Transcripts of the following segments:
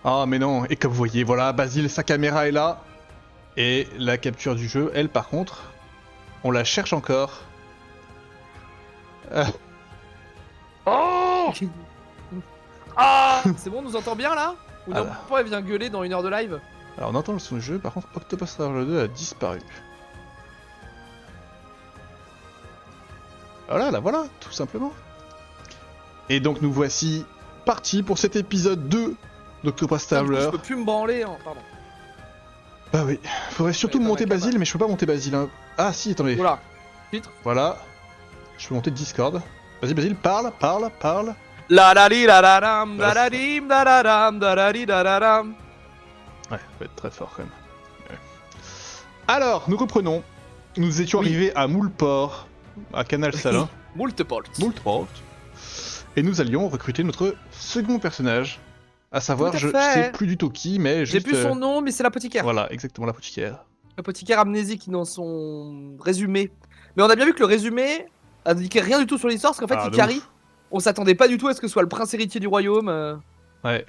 Ah mais non, et comme vous voyez, voilà, Basile, sa caméra est là. Et la capture du jeu, elle par contre, on la cherche encore. Euh, Oh Ah c'est bon, on nous entend bien là? Ou non, Alors. pourquoi elle vient gueuler dans 1 heure de live? Alors on entend le son du jeu, par contre Octopus Traveler 2 a disparu. Voilà, la voilà, tout simplement. Et donc nous voici partis pour cet épisode 2 d'Octopus Putain, du coup, Traveler. je peux plus me branler, hein. Pardon. Bah oui, faudrait surtout Fallait pas monter ma cam. Basile, mais je peux pas monter Basile. Hein. Ah si, attendez. Oula. Titre. Voilà. Je peux monter Discord. Vas-y Basile, parle, parle, parle. La la li la la ram, Voilà, la la c'est ça. dim, la la ram, la la li la la ram. Ouais, faut être très fort quand même. Ouais. Alors, nous reprenons. Nous étions Oui. arrivés à Moulport, à Canal Salin. Multiple. Moulport. Et nous allions recruter notre second personnage. À savoir, Tout à je fait. sais plus du tout qui, mais J'ai juste... plus son nom, mais c'est l'apothicaire. Voilà, exactement, l'apothicaire. L'apothicaire amnésique dans son résumé. Mais on a bien vu que le résumé indiquait rien du tout sur l'histoire, parce qu'en fait, Ah, de Ikari, ouf. on s'attendait pas du tout à ce que ce soit le prince héritier du royaume. Ouais.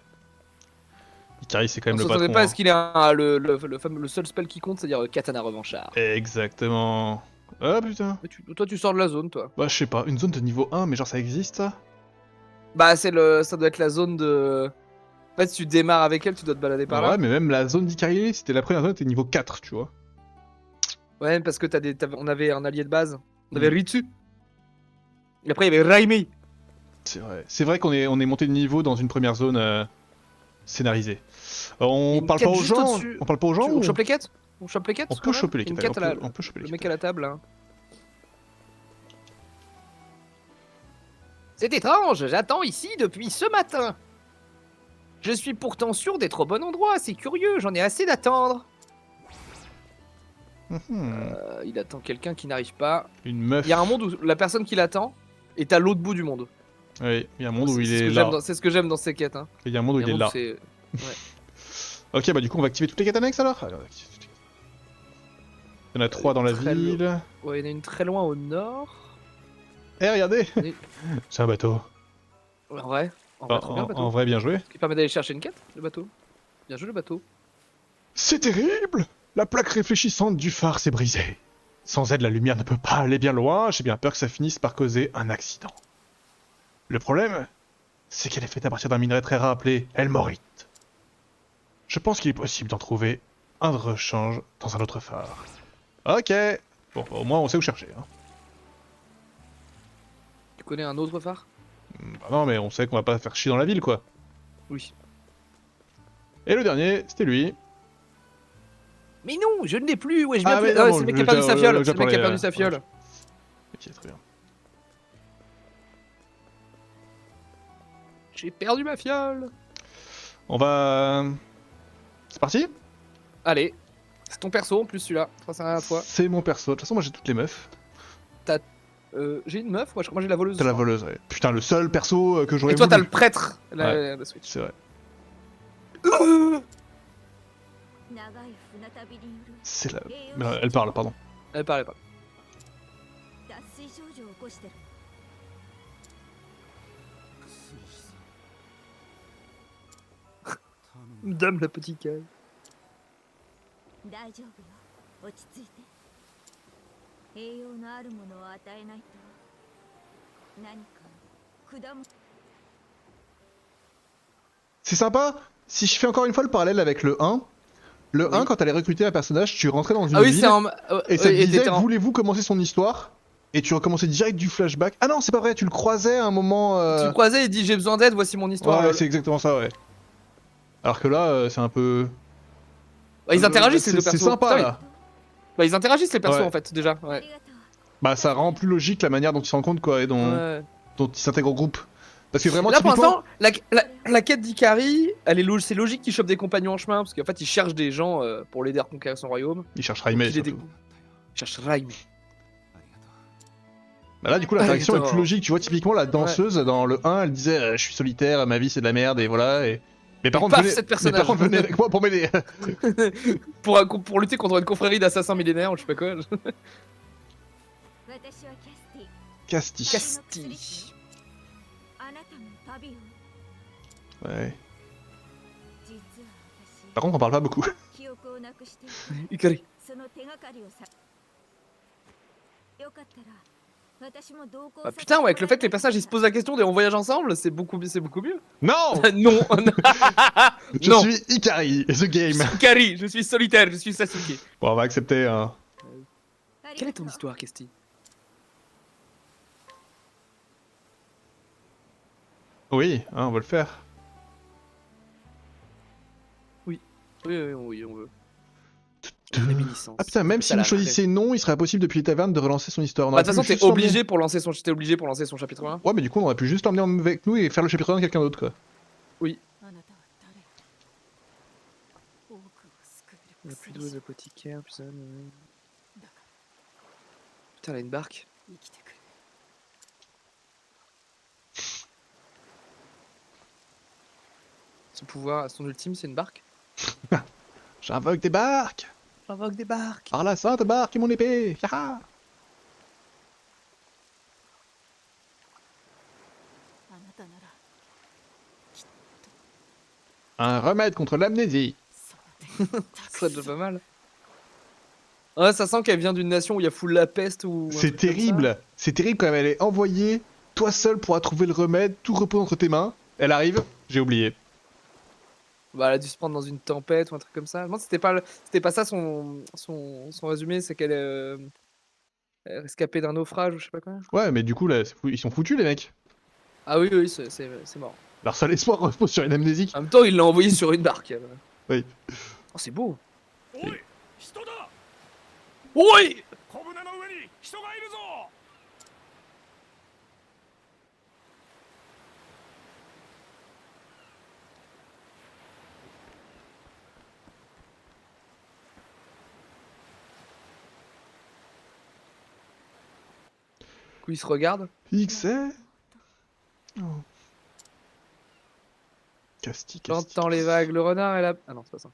Ikari, c'est quand On même le s'attendait patron. pas à Hein. ce qu'il ait le seul spell qui compte, c'est-à-dire Katana Revanchard. Exactement. Ah putain. Mais toi, tu sors de la zone, toi. Bah, je sais pas, une zone de niveau 1, mais genre ça existe ça? Bah, ça doit être la zone de. En fait, si tu démarres avec elle, tu dois te balader par Ouais, là. mais même la zone d'Ikari, c'était la première zone, c'était niveau 4, tu vois. Ouais, parce que on avait un allié de base. On Mm. avait Ritsu. Et après, il y avait Raimi. C'est vrai. C'est vrai on est monté de niveau dans une première zone scénarisée. On Une parle quête pas aux juste gens au-dessus. On parle pas aux gens On ou... chope les quêtes. On chope les quêtes. On peut choper les Une quêtes, quête à la... on peut choper les Le quêtes. mec à la table, là. C'est étrange, j'attends ici depuis ce matin. Je suis pourtant sûr d'être au bon endroit, c'est curieux, j'en ai assez d'attendre. Mhm. Il attend quelqu'un qui n'arrive pas. Une meuf. Il y a un monde où la personne qui l'attend est à l'autre bout du monde. Oui, il y a un monde où il C'est ce est que j'aime là. c'est ce que j'aime dans ces quêtes. Hein. Il y a un monde où il est là. C'est... Ok, bah du coup on va activer toutes les quêtes annexes alors. Allez, on va activer toutes les quêtes. Il y en a 3 dans la Très ville. Ouais, il y en a une très loin au nord. Eh, regardez. Oui. C'est un bateau. En vrai, En, trop bien le bateau. en vrai, bien joué. Ce qui permet d'aller chercher une quête, le bateau. Bien joué le bateau. C'est terrible! La plaque réfléchissante du phare s'est brisée. Sans aide, la lumière ne peut pas aller bien loin, j'ai bien peur que ça finisse par causer un accident. Le problème, c'est qu'elle est faite à partir d'un minerai très rare appelé Elmorite. Je pense qu'il est possible d'en trouver un de rechange dans un autre phare. Ok. Bon, au moins on sait où chercher. Hein. Tu connais un autre phare? Bah non, mais on sait qu'on va pas faire chier dans la ville, quoi. Oui. Et le dernier, c'était lui. Mais non, je ne l'ai plus, ouais, je Ah, viens plus. mais non, C'est le mec qui a perdu sa fiole. déjà C'est le mec qui a parlé, perdu sa fiole. ouais. Ok, très bien. J'ai perdu ma fiole. On va... C'est parti? Allez, c'est ton perso en plus celui-là. Ça sert à toi. C'est mon perso. De toute façon, moi j'ai toutes les meufs. J'ai une meuf, moi je crois que j'ai la voleuse. T'as la voleuse, ouais. Putain, le seul perso que j'aurais Et toi voulu. t'as le prêtre, Ouais. la Switch. C'est vrai. C'est la... Elle parle, pardon. Elle parle pas. Dame la petite cale. C'est sympa. Si je fais encore une fois le parallèle avec le 1, le Oui. 1, quand t'allais recruter un personnage, tu rentrais dans une Ah oui, ville c'est un. et ça te disait t'étais en- voulez-vous commencer son histoire? Et tu recommençais direct du flashback. Ah non, c'est pas vrai, tu le croisais à un moment. Tu le croisais et dit j'ai besoin d'aide, voici mon histoire. Ouais, c'est exactement ça, ouais. Alors que là, c'est un peu. Bah, ils interagissent les deux persos. C'est sympa Putain, là. Bah, ils interagissent les persos Ouais. en fait déjà. Ouais. Bah ça rend plus logique la manière dont ils se rencontrent quoi et dont Ouais. ils s'intègrent au groupe. Parce que vraiment Là pour typiquement. l'instant, la quête d'Ikari, c'est logique qu'il chope des compagnons en chemin parce qu'en fait il cherche des gens pour l'aider à reconquérir son royaume. Ils cherchent Raimé Il est surtout. Il cherche Raimi. Bah là du coup l'interaction est Attends. plus logique. Tu vois typiquement la danseuse dans le 1 elle disait je suis solitaire, ma vie c'est de la merde et voilà et. Mais par Et contre paf, venez... cette Mais personnage. par contre venez avec moi pour m'aider. pour lutter contre une confrérie d'assassins millénaires ou je sais pas quoi. Casti. Casti. Ouais. Par contre, on parle pas beaucoup. Ikari. Bah putain, ouais, avec le fait que les personnages ils se posent la question et on voyage ensemble, c'est beaucoup mieux. Non. Non. Je Non. suis Ikari, the game. Ikari, je suis solitaire, je suis Sasuke. Bon, on va accepter, hein. Quelle est ton histoire, Kesti? Oui, hein, on va le faire. Oui, on veut. Réminiscence. Ah putain, même si vous choisissez non, il serait impossible depuis les tavernes de relancer son histoire. Bah, de toute façon, t'es obligé pour lancer son chapitre 1. Ouais, mais du coup, on aurait pu juste l'emmener avec nous et faire le chapitre 1 de quelqu'un d'autre, quoi. Oui. Il n'y a plus d'eau d'apothicaire, putain. Putain, elle a une barque. Son pouvoir, son ultime, c'est une barque. J'invoque des barques. J'invoque des barques. Par la sainte barque et mon épée. Yaha. Un remède contre l'amnésie. Ça serait déjà pas mal. Ouais, ça sent qu'elle vient d'une nation où il y a full la peste ou. C'est terrible. C'est terrible quand elle est envoyée. Toi seul pourras trouver le remède. Tout repose entre tes mains. Elle arrive. J'ai oublié. Bah, elle a dû se prendre dans une tempête ou un truc comme ça. Non, c'était pas ça son résumé, c'est qu'elle est rescapée d'un naufrage ou je sais pas quoi. Ouais, mais du coup, là, ils sont foutus, les mecs. Ah oui, c'est mort. Leur seul espoir repose sur une amnésique. En même temps, il l'a envoyé sur une barque. Elle. Oui. Oh, c'est beau. Oui. Oui. Du coup, il se regarde. XR. Oh. Casti. J'entends les vagues, le renard et la... Ah non, c'est pas ça.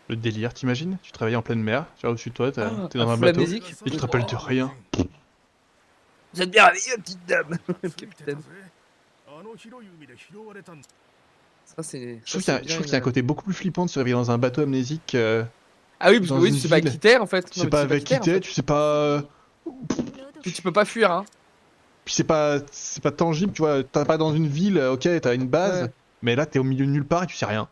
Le délire, t'imagines? Tu travailles en pleine mer, tu vois au-dessus de toi, t'es dans un full bateau, amnésique. et tu te rappelles de rien. Vous êtes bien réveillée, petite dame. Capitaine. Ça, c'est... Je trouve qu'il y a un côté beaucoup plus flippant de se réveiller dans un bateau amnésique. Ah oui, parce que dans oui, une tu sais pas ville. qui t'es en fait. Tu sais pas avec qui t'es, tu sais pas. Puis tu peux pas fuir, hein. Puis c'est pas tangible, tu vois. T'es pas dans une ville, ok, t'as une base, Ouais. mais là t'es au milieu de nulle part et tu sais rien.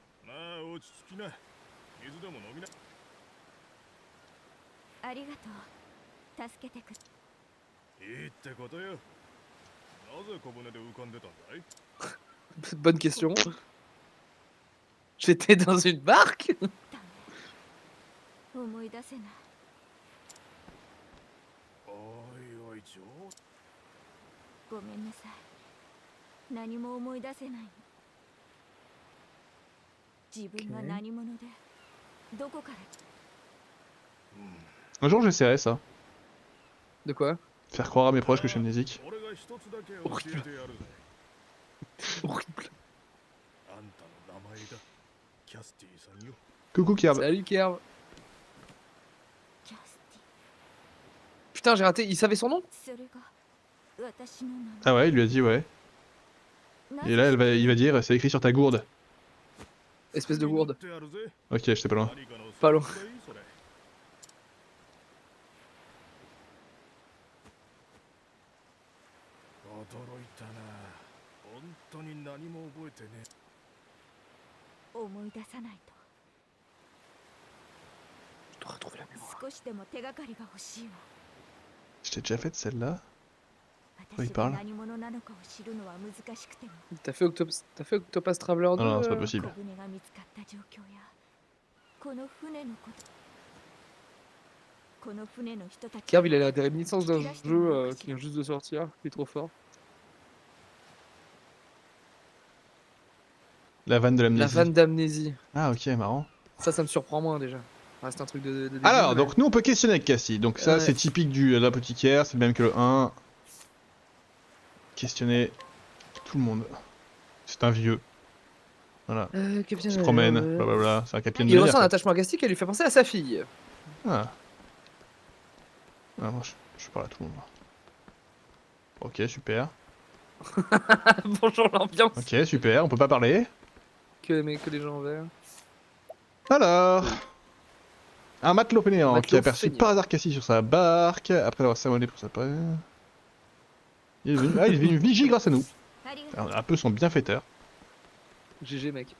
Bonne question. J'étais dans une barque. 思い出せないおいおいごめんなさい何も思い出せない自分が何者でどこから Un jour j'essaierai ça. De quoi? Faire croire à mes proches que je suis amnésique. Horrible. Horrible. Coucou Kerb. Salut Kerb. キャステ Putain, j'ai raté. Il savait son nom? ィそれが私の名 Ah ouais, il lui a dit ouais. 前 Et là il va dire c'est écrit sur ta gourde. Espèce de gourde. Ok, j'étais pas loin. Pas loin.思い出さないと Je dois retrouver la mémoire. 少しでも手がかりが欲しいわ Je t'ai déjà fait celle-là. il 私 parle. が何者なのかを知るのは難しくても T'as fait Octopus Traveler 2? Non, non, c'est pas possible. 小舟が見つかった状況やこの船のことこの船の人たち Kerb, il a l'air des réminiscences d'un jeu qui vient juste de sortir. Il est trop fort. La vanne de La l'amnésie. vanne d'amnésie. Ah ok, marrant. Ça me surprend moins déjà. Ça reste un truc de début, Alors, mais- donc nous on peut questionner avec Cassie. Donc ça Ouais. c'est typique de l'apothicaire, c'est le même que le 1. Questionner tout le monde. C'est un vieux. Voilà. Capitaine, Il se promène, blablabla. C'est un capitaine de Il ressent un navire. attachement à Casti qui lui fait penser à sa fille. Ah. Ah, moi, je parle à tout le monde. Ok, super. Bonjour l'ambiance. Ok, super, on peut pas parler. Que les gens en vert. Alors, un matelot fainéant qui Matelot a aperçu feignant. par hasard Cassie sur sa barque, après avoir sermonné pour sa prêt. Il est devenu vigie grâce à nous. ありがとう Alors, on est un peu son bienfaiteur. GG mec.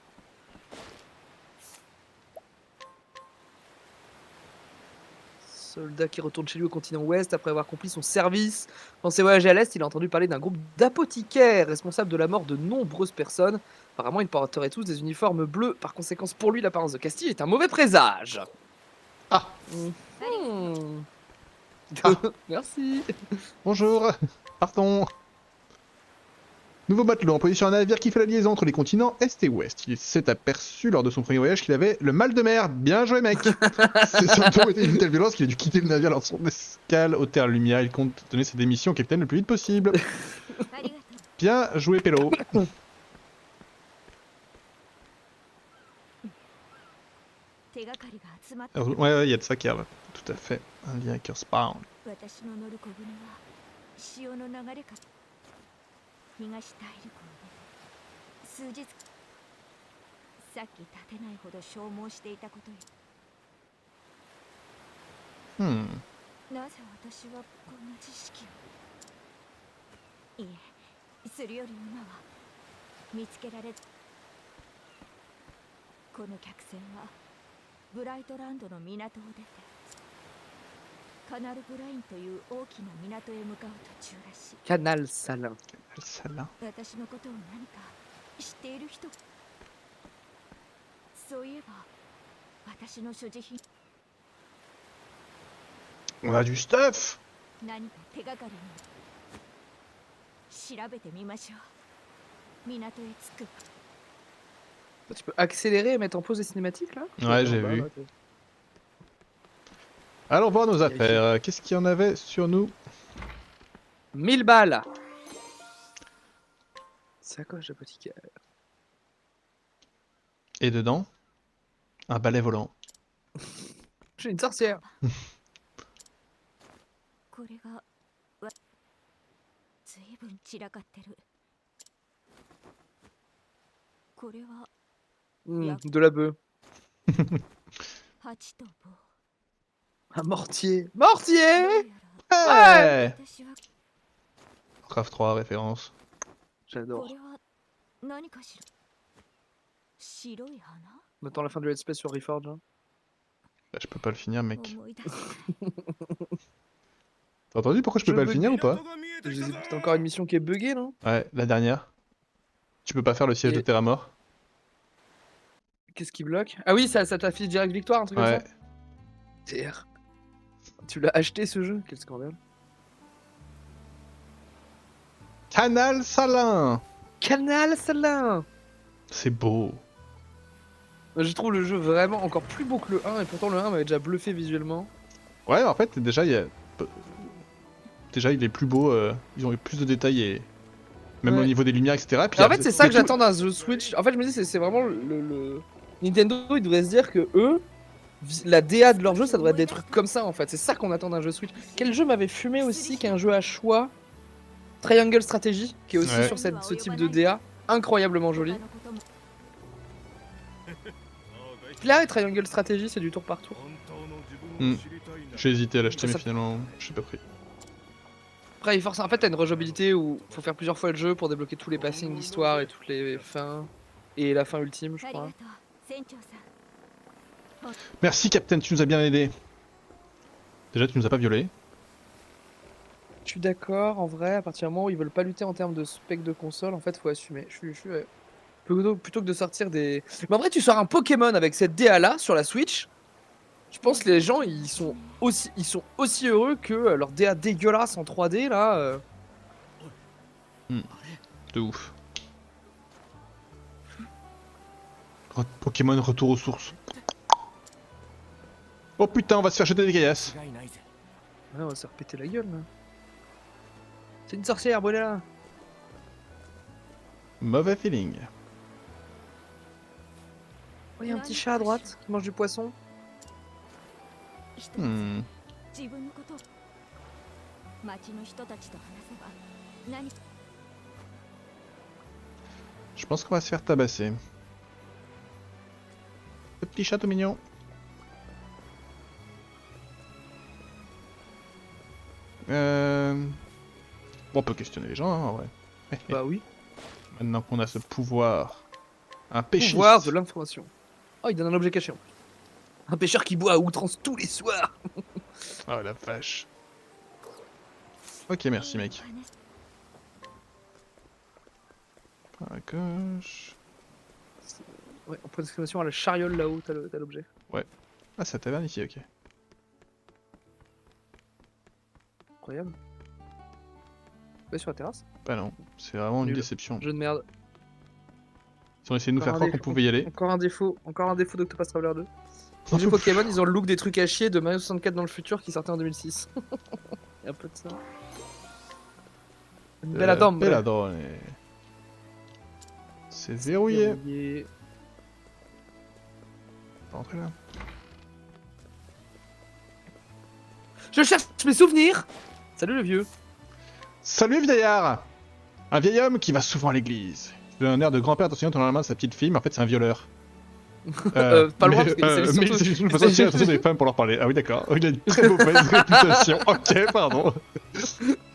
Soldat qui retourne chez lui au continent ouest après avoir accompli son service. Dans ses voyages à l'est, il a entendu parler d'un groupe d'apothicaires responsables de la mort de nombreuses personnes. Apparemment, ils porteraient tous des uniformes bleus. Par conséquent, pour lui, l'apparence de Castille est un mauvais présage. Ah, Mhm. Ah. Merci. bonjour, partons. Nouveau matelot en position à un navire qui fait la liaison entre les continents Est et Ouest. Il s'est aperçu lors de son premier voyage qu'il avait le mal de mer. Bien joué, mec. Ses symptômes étaient d'une telle violence qu'il a dû quitter le navire lors de son escale aux terres lumière. Il compte donner sa démission au capitaine le plus vite possible. ありがとう Bien joué, Pélo. 手がかりが集まった Ouais, il y a de ça qui a tout à fait un lien avec Earthbound. 私の乗る小舟は潮の流れから東大陸を出て数日さっき立てないほど消耗していたことよ Hmm. なぜ私はこんな知識をいえするより今は見つけられこの客船はブライトランドの港を出てカナルブラインという大きな港へ向かう途中らしい Canal Salin. Celle-là. 私のことを何か知っている人そういえば私の所持品 On a du stuff. 何か手がかりに調べてみましょう港へ着く Tu peux accélérer et mettre en pause les cinématiques là? Ouais, j'ai vu. Allons voir nos affaires. Qu'est-ce qu'il y en avait sur nous? 1000 balles. Sacoche d'apothicaire. Et dedans, un balai volant. J'ai une sorcière. これがずいぶん散らかってるこれは De la bœuf. 8と棒 Un mortier. Mortier! どうやら Ouais. 私は Craft 3, référence. こ J'adore. れは何かしら白い花 On attend la fin du let's play sur Reforge. Hein. Bah, je peux pas le finir, mec. 思い出す T'as entendu pourquoi je peux pas le veux- finir ou pas? T'as encore une mission qui est buggée, non? Ouais, la dernière. Tu peux pas faire le siège Et- de Terra Mort. Qu'est-ce qui bloque? Ah oui, ça t'affiche direct victoire, un truc Ouais. comme ça? TR. Tu l'as acheté ce jeu? Quel scandale. Canal Salin. Canal Salin! C'est beau. Je trouve le jeu vraiment encore plus beau que le 1 et pourtant le 1 m'avait déjà bluffé visuellement. Ouais, en fait, déjà, déjà il est plus beau. Ils ont eu plus de détails et même Ouais. au niveau des lumières, etc. Puis Et en fait, c'est ça que tout- j'attends d'un jeu Switch. En fait, je me dis, c'est vraiment le. Nintendo, ils devraient se dire que eux, la DA de leur jeu, ça devrait être des trucs comme ça en fait. C'est ça qu'on attend d'un jeu Switch. Quel jeu m'avait fumé aussi qu'un jeu à choix? Triangle Strategy, qui est aussi Ouais. sur ce type de DA, incroyablement joli. 他のことも Puis là, Triangle Strategy, c'est du tour par tour. J'ai hésité à l'acheter, mais Ça- finalement, je l'ai pas pris. Après, en fait, t'as une rejouabilité où faut faire plusieurs fois le jeu pour débloquer tous les passings d'histoire et toutes les fins. Et la fin ultime, je ありがと crois. う船長さん Merci, Captain, tu nous as bien aidé. Déjà, tu nous as pas violés. Je suis d'accord, en vrai, à partir du moment où ils veulent pas lutter en termes de spec de console, en fait, faut assumer. Ouais. Plutôt que de sortir des. Mais en vrai, tu sors un Pokémon avec cette DA là sur la Switch. Je pense que les gens ils sont aussi heureux que leur DA dégueulasse en 3D là. De ouf. Pokémon retour aux sources. Oh putain, on va se faire jeter des gaillasses. Ouais, on va se faire péter la gueule là. C'est une sorcière, brûlez-la. Mauvais feeling. Oh, y a un petit chat à droite qui mange du poisson. 一つ Hmm. 自分のことを町の人たちと話せば何 Je pense qu'on va se faire tabasser. Le petit château mignon. Bon, on peut questionner les gens, hein, en vrai. Bah oui. Maintenant qu'on a ce pouvoir. Un péchiste. Pouvoir de l'information. Oh, il donne un objet caché en plus. Un pêcheur qui boit à outrance tous les soirs. Oh la vache. Ok, merci mec. À gauche. Ouais, en point d'exclamation à la chariole là-haut, t'as l'objet. Ah, c'est la taverne ici, ok. Incroyable. Ouais, sur la terrasse. Bah non, c'est vraiment une Nul. déception. Jeu de merde. Ils ont essayé de nous faire Encore un croire qu'on pouvait y aller. Encore un défaut d'Octopus Traveler 2. Les jeux Pokémon, ils ont le look des trucs à chier de Mario 64 dans le futur qui sortait en 2006. Il y a un peu de ça. Une belle dame. Belladone. C'est verrouillé. Pas rentrer là. Je cherche mes souvenirs. Salut le vieux. Salut vieillard. Un vieil homme qui va souvent à l'église. Il a un air de grand-père attention dans la main de sa petite fille, mais en fait c'est un violeur. Pas le droit parce que c'est mais surtout- il faut aussi attention des femmes pour leur parler. Ah oui d'accord, il a une très mauvaise réputation. Ok, pardon.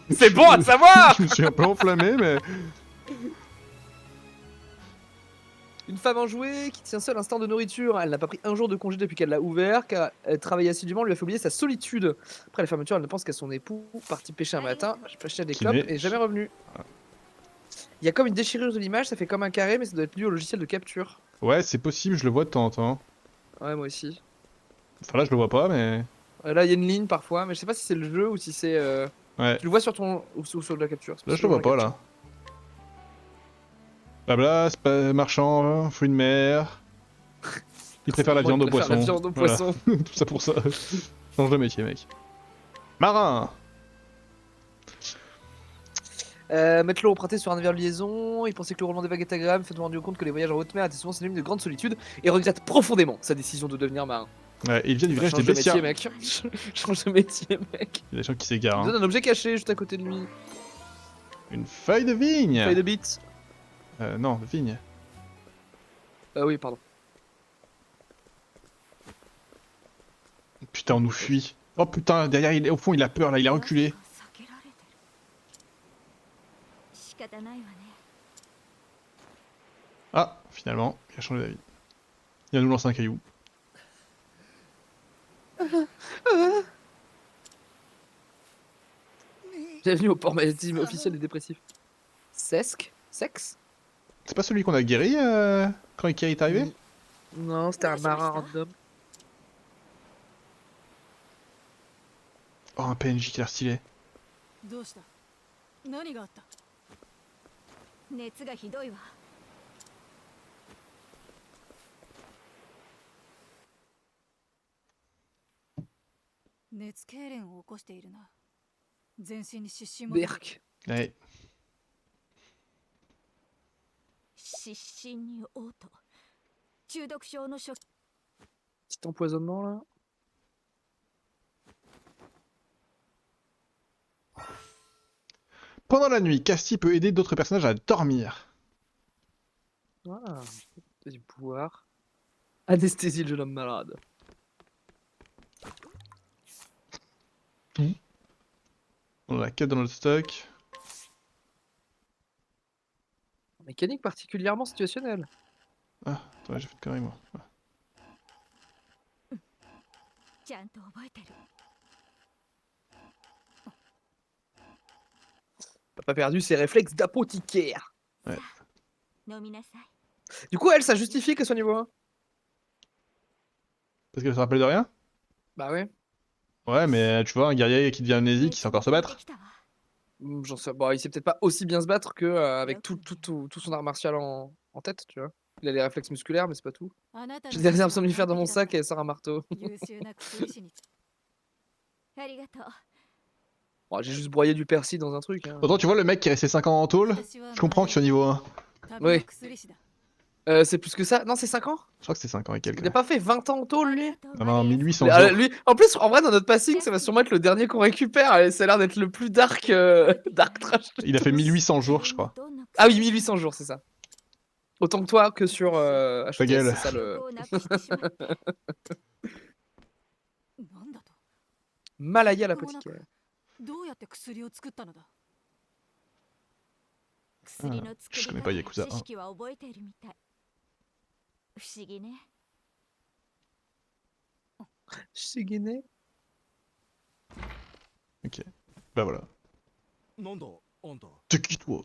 C'est bon à savoir. Je me suis un peu enflammé, mais... Une femme enjouée qui tient seule un stand de nourriture. Elle n'a pas pris un jour de congé depuis qu'elle l'a ouvert, car elle travaille assidûment, lui a fait oublier sa solitude. Après la fermeture, elle ne pense qu'à son époux, parti pêcher un matin, acheter des Qui clopes n'est- et jamais revenu. Il y a comme une déchirure de l'image, ça fait comme un carré, mais ça doit être dû au logiciel de capture. Ouais, c'est possible, je le vois de temps en temps. Ouais, moi aussi. Enfin là je le vois pas, mais... Là, il y a une ligne parfois, mais je sais pas si c'est le jeu ou si c'est. Ouais, Tu le vois sur ton. Ou sur de la capture. là je le vois pas là. Blabla, c'est pas marchand, fruits de mer. Il préfère la viande au poisson. La viande au Voilà. poisson. Tout ça pour ça. Change de métier, mec. Marin. Matelot emprunté sur un navire de liaison, il pensait que le roulement des vagues était agréable, fait rendu compte que les voyages en haute mer étaient souvent synonymes de grande solitude et regrette profondément sa décision de devenir marin. Ouais, il vient du village des Change de Bestia. métier, mec. Change de métier, mec. Il y a des gens qui s'égarent. Il Hein. donne un objet caché juste à côté de lui. Une feuille de vigne. Feuille de bite. Non, de vigne. Oui, pardon. Putain, on nous fuit. Oh putain, derrière, il est au fond, il a peur là, il a reculé. Ah, finalement, il a changé d'avis. Il va nous lancer un caillou. Bienvenue au port maritime officiel des dépressifs. Sexe. C'est pas celui qu'on a guéri quand Ikari est arrivé? Non, c'était un marin random. Oh, un PNJ qui a l'air stylé. どうした何があった熱がひどいわ 熱痙攣を起こしているな全身に湿疹も Berk. Ouais. 湿疹に嘔吐中毒症の初 Petit empoisonnement là. Pendant la nuit, Casti peut aider d'autres personnages à dormir. Ah, du pouvoir. Anesthésie le jeune homme malade. On a la quête dans notre stock. Mécanique particulièrement situationnelle. Ah, attends, j'ai fait de conneries moi. Ah. ちゃんと覚えてる T'as pas perdu ses réflexes d'apothicaire. 飲みなさい Du coup, elle, ça justifie qu'elle soit niveau 1. Parce qu'elle se rappelle de rien? Bah ouais. Ouais, mais tu vois, un guerrier qui devient amnésique, qui sait encore se battre. J'en sais. Bon, il sait peut-être pas aussi bien se battre que avec tout son art martial en tête, tu vois. Il a les réflexes musculaires, mais c'est pas tout. J'ai des réserves somnifères dans mon sac et elle sort un marteau. 優秀な薬師にありがとう Bon, j'ai juste broyé du persil dans un truc. Hein. Pourtant, tu vois, le mec qui est resté 5 ans en tôle, je comprends qu'il soit niveau 1. Oui. C'est plus que ça. Non, c'est 5 ans. Je crois que c'est 5 ans et quelques. Il a pas fait 20 ans en tôle, lui. Non, non, 1800 Ah, jours. lui, en plus, en vrai, dans notre passing, ça va sûrement être le dernier qu'on récupère. Et ça a l'air d'être le plus dark, dark trash. de Il a fait tous. 1800 jours, je crois. Ah oui, 1800 jours, c'est ça. Autant que toi que sur Ta HTS, gueule. c'est ça le. なんだと Malaya l'apothicaire. どうやって薬を作ったのだ薬の作り je connais 方 pas Yakuza 知識は覚えているみたい。不思議ね。 Shigene. Ok. Bah voilà. なんだあんた T'es qui toi?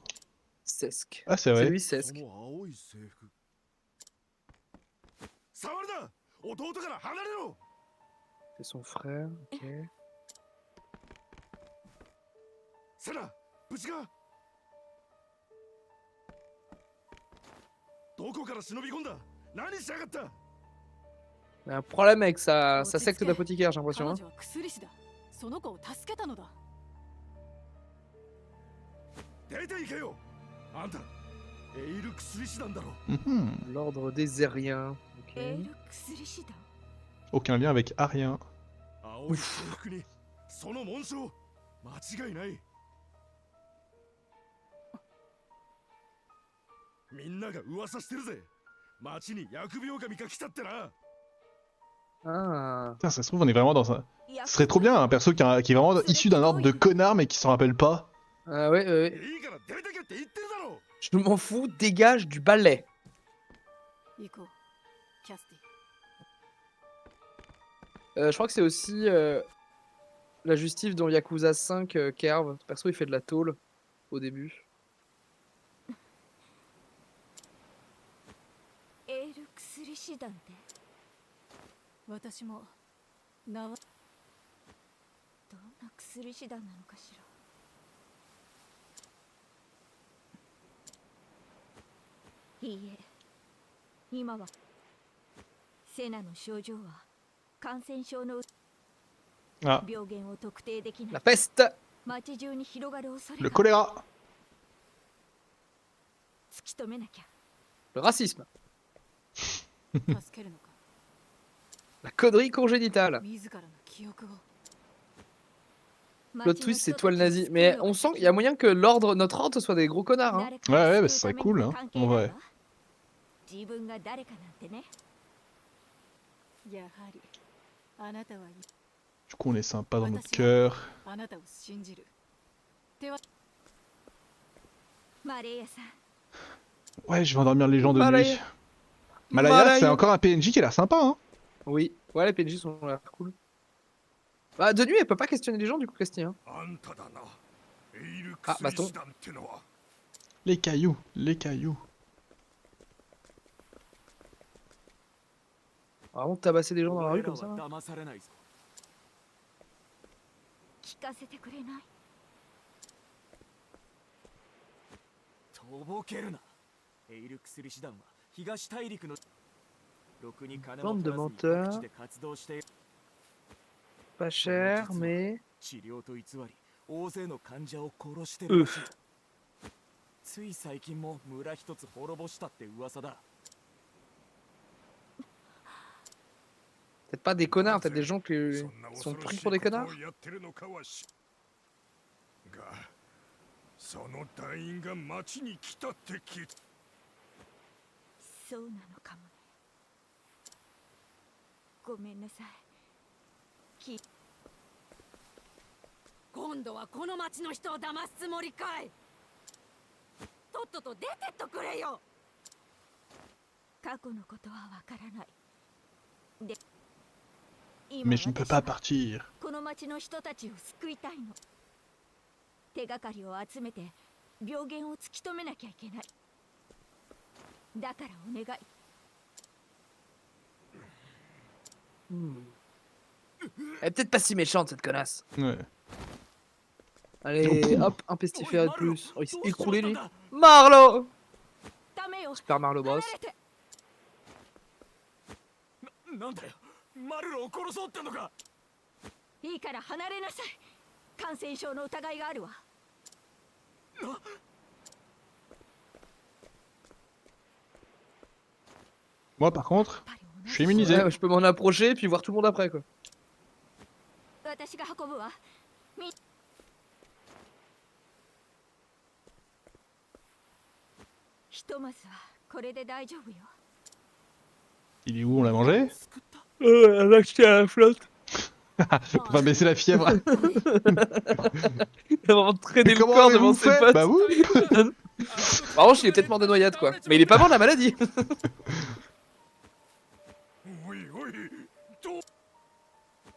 Sesk. Ah, c'est C'est vrai. lui, そ Sesk. の青い制服触るな弟から離れろ C'est son frère. Ok. セナ無事かどこから忍び込んだ何しやがった Il y a un problème avec sa Otsuke. secte d'apothicaire, j'ai 彼 l'impression. hein. 女は薬師だその子を助けたのだ出て行けよあんたエイル薬師なんだろ Mhm. L'ordre des Aériens. Ok. エール薬師だ。 Aucun lien avec Arien. 青い制服にその紋章間違いないみんなが噂してるぜ町に疫病神が来たってな Ah. Putain, ça se trouve, on est vraiment dans un. Ce serait trop bien un perso qui est vraiment issu d'un ordre de connards mais qui s'en rappelle pas. Ah ouais, ouais, ouais. いいから出てけって言ってるだろ Je m'en fous, dégage du balai. 行こうキャスティ Je crois que c'est aussi la justif dans Yakuza 5, Kerv. Perso, il fait de la tôle au début. エール薬師団って 私も名はどんな薬師団なのかしら。いいえ、今はセナの症状は感染症の Ah, 病原を特定できな La い。 peste. 町中に広がる恐れ le が choléra. 突き止めなきゃ。 Le racisme. 助けるのか La connerie congénitale. 自らの記憶を Le twist, c'est toi le nazi. Mais on sent qu'il y a moyen que l'ordre, notre ordre, ce soit des gros connards. Hein. Ouais, ouais, bah, ce serait cool, hein, en vrai. 自分が誰かなんてね。やはりあなたはい Du coup, on est sympa dans notre cœur. あなたを信じる マレイヤさん、 Ouais, je vais endormir les gens de Malaya. nuit. Malaya, Malaya. c'est encore un PNJ qui a l'air sympa, hein. Oui. Ouais, les PNJ sont l'air cool. Bah, de nuit, elle peut pas questionner les gens, du coup, Christy. Hein. あんただなエイルあバトン薬師団ってのは Les cailloux, les cailloux. Vraiment tabasser des gens dans la rue comme ça. Hein. 騙されないぞ聞かせてくれない。とぼけるなエイル薬師団は東大陸のろくに金も Bande 取 de らずに menteurs. 各地で活動している Pas cher, mais. 治療と偽り大勢の患者を殺してるらしいつい最近も村一つ滅ぼしたって噂だ Peut-être pas des connards, peut-être des gens qui sont pris pour des connards. やってるのかはがその団員が町に来たって聞いたそうなのかもね。ごめんなさい。今度はこの町の人を騙すつもりかいとっとと出てっとくれよ過去のことはわからない。で、 Mais je ne peux 私 pas は partir. この町の人たちを救いたいの。手がかりを集めて病原を突き止めなきゃいけない。だからお願い。 Elle est peut-être pas si méchante, cette connasse. Ouais. Allez, hop, un pestiféré de plus. Oh, il s'est écroulé, lui. だ Marlo. ダメよ。 Super Marlo 離 Bros. れて。なんだよマルロを殺そうってのかいいから離れなさい。感染症の疑いがあるわ。Moi, par contre, ぱり同 je じ suis immunisé. Ouais, je peux m'en approcher et puis voir tout le monde après quoi. 私が運ぶわ。ひとまずはこれで大丈夫よ。 Il est où? On l'a mangé? 作った Elle a acheté à la flotte. Pour pas baisser la fièvre. Il a vraiment traîné Mais le comment corps devant avez-vous ses fait? potes. Bah oui. Par contre, il est peut-être mort de noyade quoi. Mais il est pas mort de la maladie. おいおいどう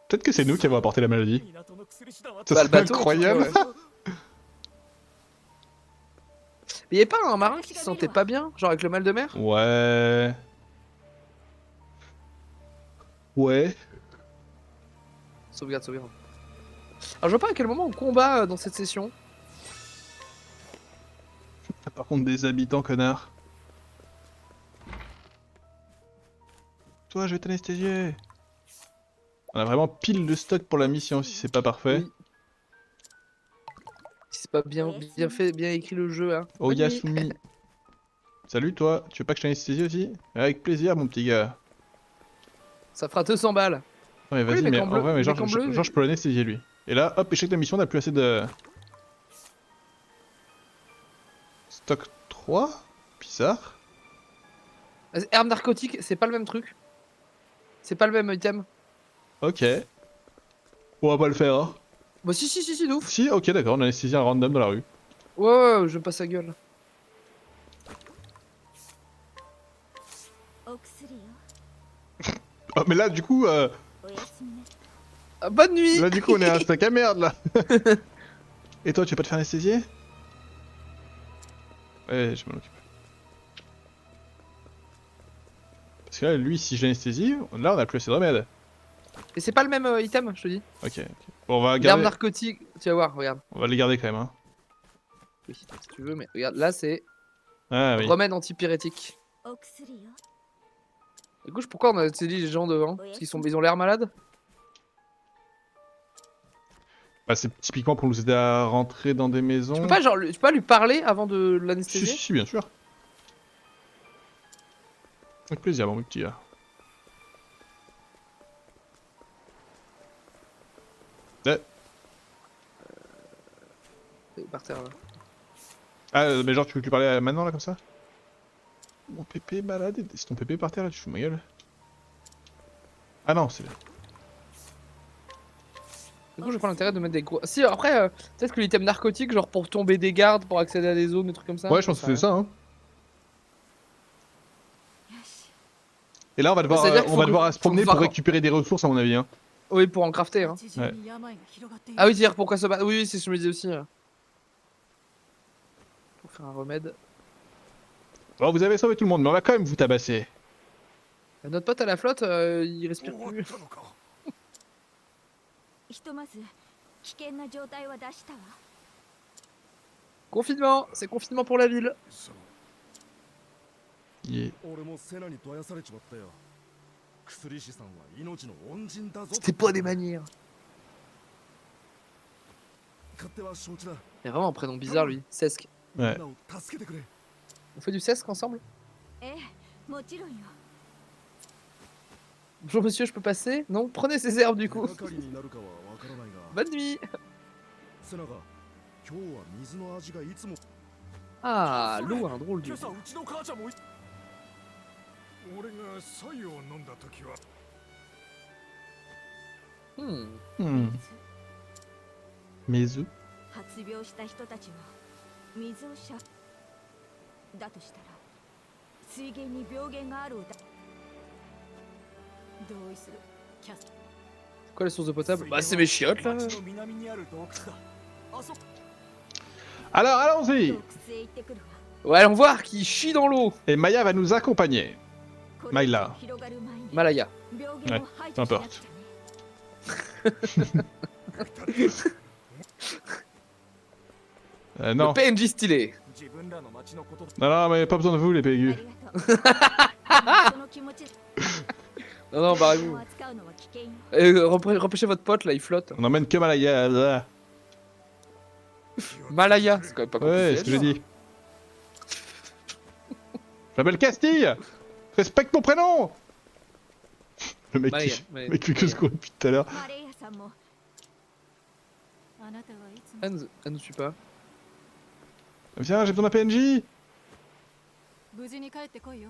Peut-être que c'est nous qui avons apporté la maladie. 港の薬師だわ Ça Bah, le serait bateau, incroyable. ouais. Mais y avait pas un marin qui se sentait pas bien, genre avec le mal de mer? Ouais. Ouais. Sauvegarde, sauvegarde. Alors je vois pas à quel moment on combat dans cette session. T'as par contre des habitants, connard. Toi, je vais t'anesthésier. On a vraiment pile de stock pour la mission si c'est pas parfait. Oui. Si c'est pas bien fait, bien écrit le jeu hein. Oh Bonne nuit. Yasumi. Salut toi, tu veux pas que je t'anesthésie aussi? Avec plaisir mon petit gars. Ça fera 200 balles. Non mais Oui, vas-y, mais mais qu'en en bleu- vrai, mais genre, mais qu'en bleu, genre, je peux l'anesthésier lui. Et là, hop, échec de mission, on a plus assez de... Stock 3? Bizarre. Arme narcotique, c'est pas le même truc. C'est pas le même item. Ok. On va pas le faire. Hein. Bah si, de ouf. Si, ok, d'accord, on a anesthésié un random dans la rue. Ouais, je passe sa gueule. お薬よ。 Oh, mais là, du coup, おやすみね。 Ah, bonne nuit. là, du coup, on est à un stock à merde là. Et toi, tu veux pas te faire anesthésier? Ouais, je m'en occupe. Parce que là, lui, si je l'anesthésie, là, on a plus assez de remèdes. Et c'est pas le même item, je te dis. Ok, ok. Bon, on va L'arme garder... narcotique, tu vas voir, regarde. On va les garder quand même, hein. Oui, si tu veux, mais regarde, là c'est Ah oui. remède antipyrétique. お薬よ。 Du coup, pourquoi on a dit les gens devant? Parce qu'ils ont l'air malades? Bah, c'est typiquement pour nous aider à rentrer dans des maisons. Tu peux pas, genre, tu peux pas lui parler avant de Si, l'anesthésier? si, si, bien sûr. Avec plaisir, mon petit gars. Eh. Par terre là. Ah, mais genre, tu veux que lui parler maintenant, là, comme ça? Mon pépé est malade, et si ton pépé est par terre, là, tu fous ma gueule. Ah non, c'est... Du coup, je prends l'intérêt de mettre des gros. Si, après, peut-être que l'item narcotique, genre pour tomber des gardes, pour accéder à des zones, des trucs comme ça. Ouais, je pense que c'est ça, hein. よし。 Et là, on va devoir, C'est-à-dire qu'il on faut va que- devoir se faut promener voir pour quand- récupérer des ressources, à mon avis, hein. Oui, pour en crafter. Hein. 街中に病が広がっている Ah oui, dire pourquoi se battre. Oui, oui, c'est ce que je me disais aussi. Pour faire un remède. Bon, vous avez sauvé tout le monde, mais on va quand même vous tabasser. Notre pote à la flotte, il respire 終わっ plus. たのかひとまず危険な状態は出したわ。 Confinement, c'est confinement pour la ville. そう Il est- 俺もセナにどやされちまったよ薬師さんは命の恩人だぞ C'était pas des manières. 勝手は承知だ Il a vraiment un prénom bizarre lui, Sesk. み Ouais. んなを助けてくれ On fait du Sesk ensemble? ええ、もちろんよ。 Bonjour monsieur, je peux passer? Non, prenez ces herbes du coup. 手がかりになるかはわからないが Bonne nuit. セナが今日は水の味がいつも Ah, l'eau a un drôle 今 du. 朝うちの母ちゃんも俺が白湯を飲んだ時は Hmm. Mais où? 発病した人たちは水をしゃだとしたら水源に病原があるだ。同意するキャス Quoi la source d'eau potable? Bah c'est mes chiottes là. 町の南にある洞窟だあそ Alors, allons-y! 洞窟へ行ってくるわ。 Ouais, allons voir qui chie dans l'eau. Et Maya va nous accompagner. これ以上マイラ広がる前に Malaya. 病原を排除しなくちゃね。 Le Non. PNJ stylé. 自分らの町のこと Non, non, mais pas besoin de vous, les あ PU. りがとう。その気持ち Non, non, bah を扱うのは危険よ。 repêchez votre pote là, il flotte. On emmène que Malaya. Là. Malaya, c'est quand même pas compliqué. Ouais, à c'est ce que j'ai dire. dit. Je m'appelle Castille! Respecte mon prénom. Le mec Maya, qui... Maya, le mec qui fait que Maya. se court depuis tout à l'heure. マレイヤさんもあなたはいつも Elle nous suit pas. Viens, j'ai besoin d'un PNJ. 無事に帰ってこいよ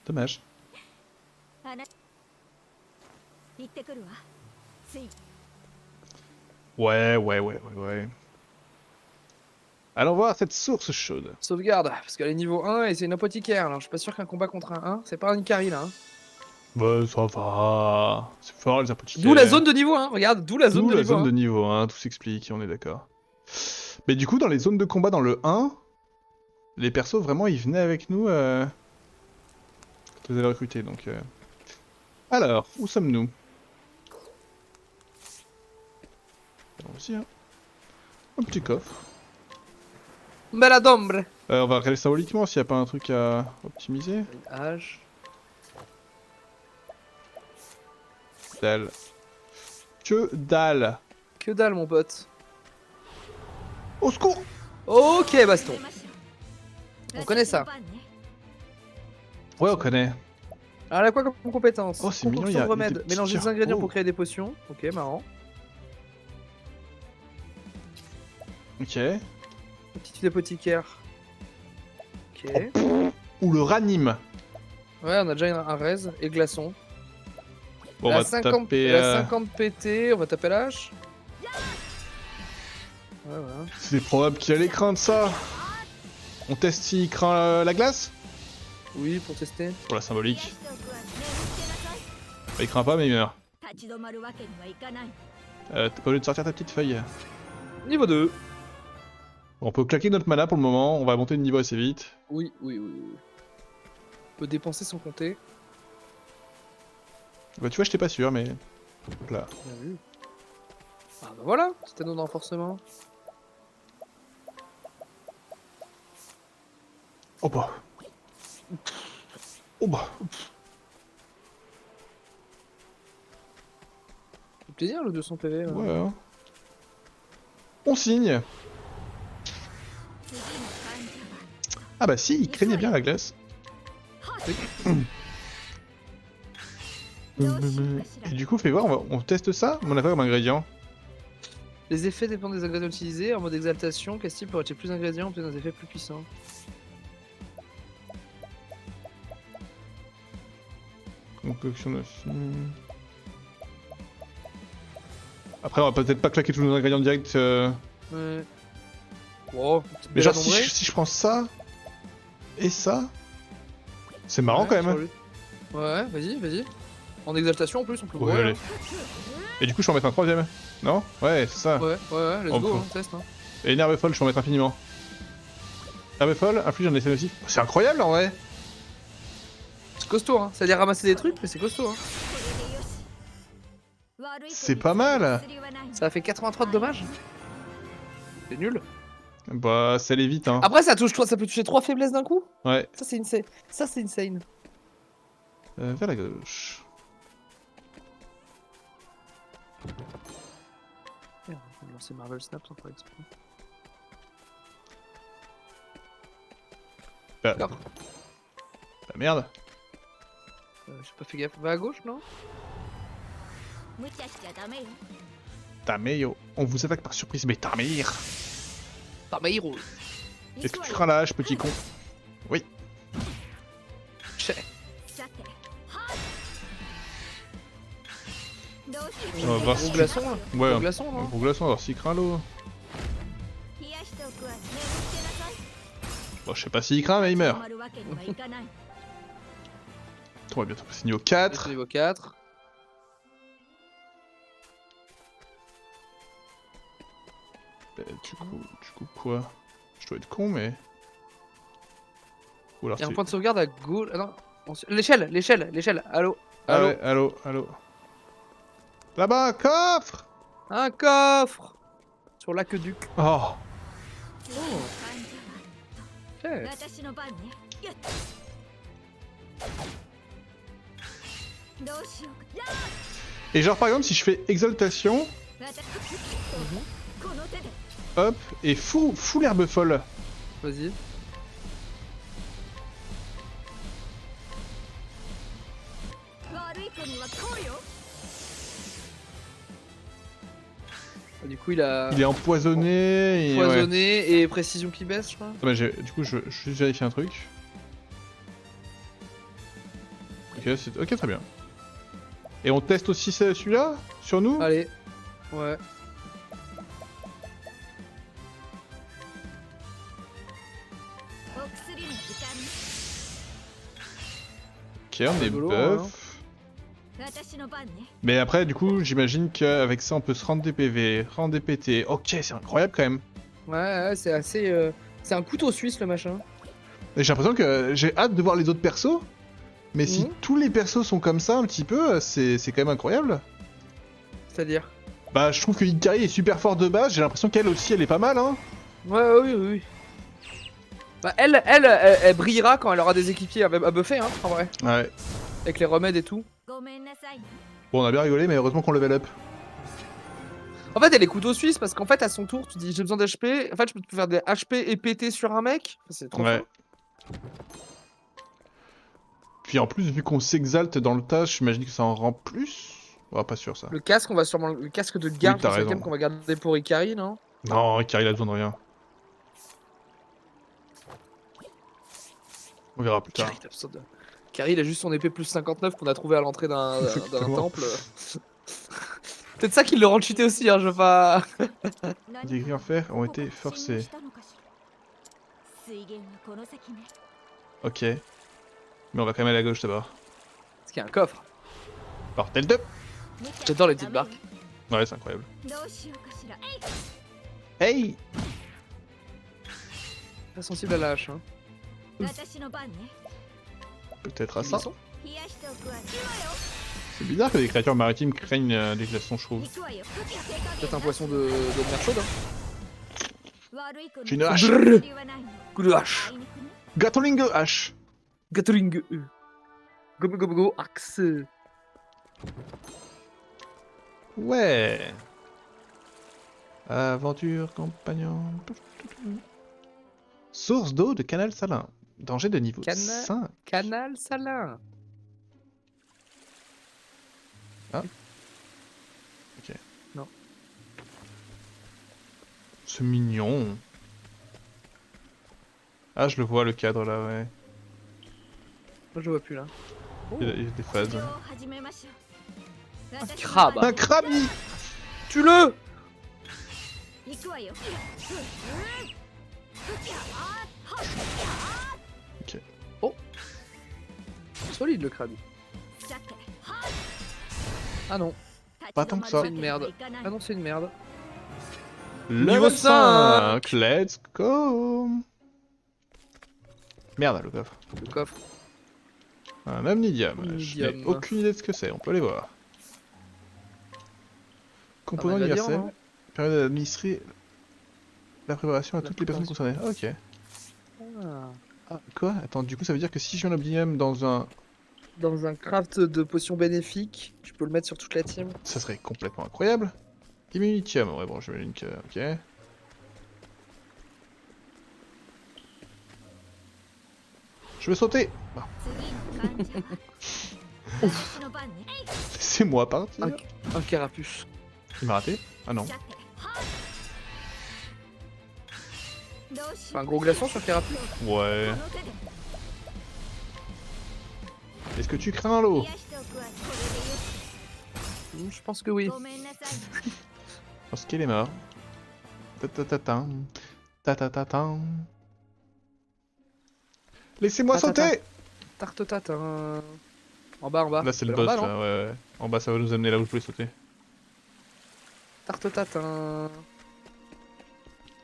Dommage. あな行ってくるわスイ Ouais. Allons voir cette source chaude. Sauvegarde, parce qu'elle est niveau 1 et c'est une apothicaire. Alors je suis pas sûr qu'un combat contre un 1, c'est pas un Ikari là. Hein. Bah, ça va. C'est fort les apothicaires. D'où la zone de niveau 1, regarde, d'où la zone D'où de la niveau zone 1. de niveau 1, tout s'explique, on est d'accord. Mais du coup, dans les zones de combat dans le 1, les persos, vraiment, ils venaient avec nous quand on les avait recrutés, donc... Alors, où sommes-nous? Allons-y, hein. Un petit coffre. Bella d'ombre. On va regarder symboliquement s'il n'y a pas un truc à optimiser. Une hache. Dalle. Que dalle. Que dalle mon pote. Au secours! Ok baston. On connaît ça. Ouais, on connaît. Alors elle a quoi comme compétence? Oh, c'est mignon, il y a des remède. petits Mélanger des tirs. ingrédients Oh. pour créer des potions. Ok, marrant. Ok. Aptitude apothicaire. Ok. Ou le ranime. Ouais, on a déjà un raise et glaçon. Bon, on Elle a va 50, taper... elle a 50 PT, on va taper l'âge. Ouais, voilà. C'est probable qu'il allait craindre ça. On teste s'il craint la glace? Oui, pour tester. Pour la symbolique. しておくわ眠ってなさい Bah, il craint pas, mais il meurt. 立ち止まるわけにはいかない T'as pas oublié de sortir ta petite feuille. Niveau 2. Bon, on peut claquer notre mana pour le moment, on va monter de niveau assez vite. Oui. On peut dépenser sans compter. Bah, tu vois, j'étais pas sûr, mais. Hop là. Bien vu. Ah bah voilà, c'était nos renforcements. Oh bah. Oh bah. Ça fait plaisir le 200 PV. Ouais. Hein. On signe. 次の患者は Ah bah si, il craignait bien la glace. どうしようかしら Et du coup, fais voir, on teste ça, mais on a pas comme ingrédient. Les effets dépendent des ingrédients utilisés. En mode exaltation, Castille peut acheter plus d'ingrédients, obtenir des effets plus puissants. Concoction de... Après, on va peut-être pas claquer tous nos ingrédients directs. Ouais. Wow, Mais genre, si je prends ça et ça, c'est marrant quand même. Ouais, vas-y. En exaltation en plus, on peut Ouais, bourrer, allez. Et du coup, je peux en mettre un troisième. Non? Ouais, c'est ça. hein. Ouais, let's On go, peut. hein, test. Hein. Et une herbe folle, je peux en mettre infiniment. Herbe folle, inflige un effet nocif. C'est incroyable en vrai! C'est costaud, hein. C'est-à-dire ramasser des trucs, mais c'est costaud, hein. これでよし悪い子 C'est pas mal! にするはない Ça a fait 83 de dommages. C'est nul. Bah, ça allait vite, hein. Après, ça peut toucher 3 faiblesses d'un coup. Ouais. Ça, c'est insane. Ça, c'est insane. Vers la gauche. Merde, on va lancer Marvel Snap sans faire exprès. D'accord. Bah, merde. J'ai pas fait gaffe. Va à gauche, non? 無茶しちゃダメよ Ta mère, on vous attaque par surprise, mais ta mère! Par ma hero. Est-ce que tu crains la hache, petit con? Oui. Chais. さてはいどうしOn va voir Gros si tu... glaçon, là. Ouais, Gros un glaçon, non? gros glaçon, alors s'il craint l'eau. 冷やしておくわ眠ってなさい Bon, je sais pas s'il craint, mais il 止 meurt. まるわけにはいかない On va bientôt passer niveau C'est 4. niveau 4. Du coup, quoi? Je dois être con, mais... Ou alors Il y a un c'est... point de sauvegarde à gauche. Ah non. L'échelle. Allô. Ah Allô. ouais, allô. Là-bas, coffre! Un coffre. Sur l'aqueduc. Oh! 次の患者は Ok. 私の番ねよっどうしようか Et genre, par exemple, si je fais exaltation, 私この手で hop, et fous l'herbe folle. Vas-y. 悪い子にはこうよ。 Du coup, il a Il est empoisonné et... ouais. empoisonné et précision qui baisse, je crois. Attends, mais du coup, je juste vérifier un truc. Ok, très bien. Et on teste aussi celui-là sur nous? Allez. Ouais. Ok, on est rigolo, buff. Mais après, du coup, j'imagine qu'avec ça, on peut se rendre des PV, rendre des PT. Ok, c'est incroyable quand même. Ouais, c'est assez. C'est un couteau suisse le machin. Et j'ai l'impression que j'ai hâte de voir les autres persos. Mais si Mhm. tous les persos sont comme ça un petit peu, c'est quand même incroyable. C'est-à-dire. Bah, je trouve que Hikari est super fort de base. J'ai l'impression qu'elle aussi, elle est pas mal, hein. Ouais, oui. Bah, elle brillera quand elle aura des équipiers à buffer, hein, en vrai. Ouais. Avec les remèdes et tout. Bon, on a bien rigolé, mais heureusement qu'on level up. En fait, elle est couteau suisse parce qu'en fait, à son tour, tu dis j'ai besoin d'HP. En fait, je peux te faire des HP et PT sur un mec. Enfin, c'est trop Ouais. fort. Puis en plus, vu qu'on s'exalte dans le tas, j'imagine que ça en rend plus. Ouais, pas sûr ça. Le casque, on va sûrement. Le casque de garde, t'as c'est le raison. thème qu'on va garder pour Ikari, non? Non, Hikari il a besoin de rien. On verra plus tard. Ikari, il a besoin de- Ikari, il a juste son épée plus 59 qu'on a trouvé à l'entrée d'un Exactement. temple. Peut-être ça qui le rend cheaté aussi, hein, je veux pas. Les grilles en fer ont été forcés. Ok. Mais on va quand même aller à gauche d'abord. Parce qu'il y a un coffre. Portel 2. J'adore les petites barques. Ouais, c'est incroyable. Hey! Pas sensible à la hache, hein. Peut-être à ça. Glaçon. C'est bizarre que les créatures maritimes craignent les glaçons, je trouve. Peut-être un poisson de mer chaude, hein. J'ai une hache. Brrr. Coup de hache. Gatling hache. Gatling. Go, axe. Ouais. Aventure, compagnon. Source d'eau de canal salin. Danger de niveau 5. Canal salin. Ok. Non. C'est mignon. Ah, je le vois le cadre là, ouais. Moi, je vois plus là. Il y a des phases. Un crabe. Un crabe! Tue-le. Ok. Solide le crabe. Ah non. Pas tant que ça. C'est une merde. Ah non, c'est une merde. Level 5. 5! Let's go! Merde, le coffre. Le coffre. Un amnidium. Je Amnidium. n'ai aucune idée de ce que c'est, on peut aller voir. Composant Pas mal à dire, universel. non Permet d'administrer la préparation à La toutes les personnes concernées. Ah, ok. Ah. Ah, quoi? Attends, du coup, ça veut dire que si je mets un obsidium dans un. Dans un craft de potions bénéfiques, tu peux le mettre sur toute la team. Ça serait complètement incroyable. Immunitium, ouais, bon, je mets une que. Ok. Je vais sauter! Ah, laissez-moi partir! Un carapuce. Il m'a raté? Ah non. Enfin, un gros glaçon sur carapuce. Ouais. Est-ce que tu crains l'eau? Je pense que oui. Parce qu'il est mort. Ta-ta-ta-tam. Ta-ta-ta-tam. Laissez-moi Ta-ta-ta. sauter! Tarte tatin. En bas, en bas. Là c'est le En boss, bas, non là, ouais, ouais. En bas ça va nous amener là où je voulais sauter. Tarte tatin.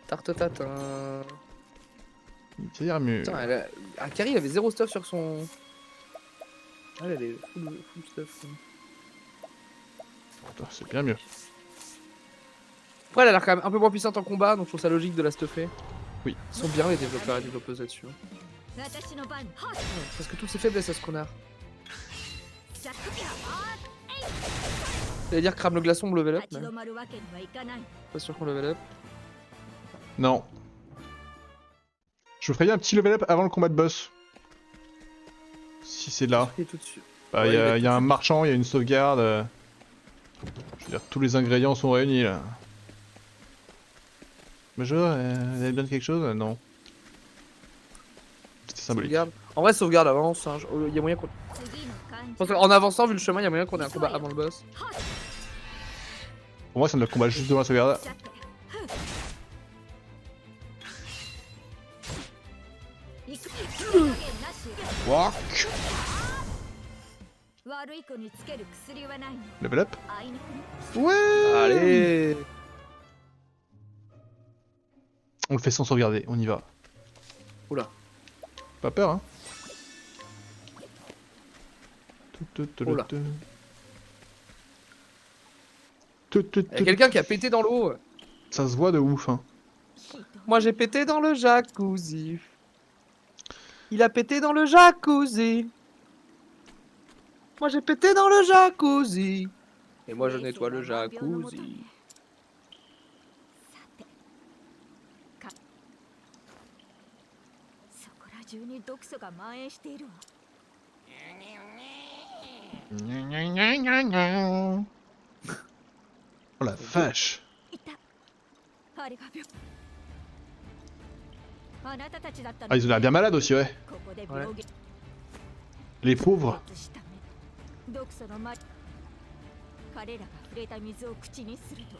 Tarte tatin. Ça ira mieux. Putain, Akari, il avait zéro stuff sur son. Elle est full stuff. Putain, c'est bien mieux. Après, elle a l'air quand même un peu moins puissante en combat, donc je trouve ça logique de la stuffer. Oui. Ils sont bien les développeurs et développeuses là-dessus. Parce que toutes ses faiblesses à ce connard. J'allais dire crame le glaçon, me level up, mais pas sûr qu'on level up. Non. Je vous ferai bien un petit level up avant le combat de boss. Si c'est là. Il est tout dessus. Bah, Ouais, il y a un marchand, il y a une sauvegarde. Je veux dire, tous les ingrédients sont réunis là. Major, vous avez besoin de quelque chose? Non. C'était symbolique. Sauvegarde. En vrai, sauvegarde avance. Hein. Il y a moyen qu'on. 次の患 Je pense 者 qu'en avançant, vu le chemin, il y a moyen qu'on ait un combat avant le boss. Pour moi, c'est le combat juste devant la sauvegarde. さて行く手加減なし Walk. 悪い子につける薬はないの Level up. あいにくね Ouais. Allez. On le fait sans sauvegarder, on y va. Oula. Pas peur, hein. Oula. Tout, tout, Il y a tout. quelqu'un qui a pété dans l'eau. Ça se voit de ouf, hein. Moi, j'ai pété dans le jacuzzi. Il a pété dans le jacuzzi. Moi, j'ai pété dans le jacuzzi. Et moi, je nettoie le jacuzzi. そこら中に毒素が蔓延しているわ Oh la vache. いたあれが病あなたたちだったの Ah, ils ont l'air bien malades aussi, ouais. ここで病原 Les pauvres. したね毒素のま彼らが触れた水を口にすると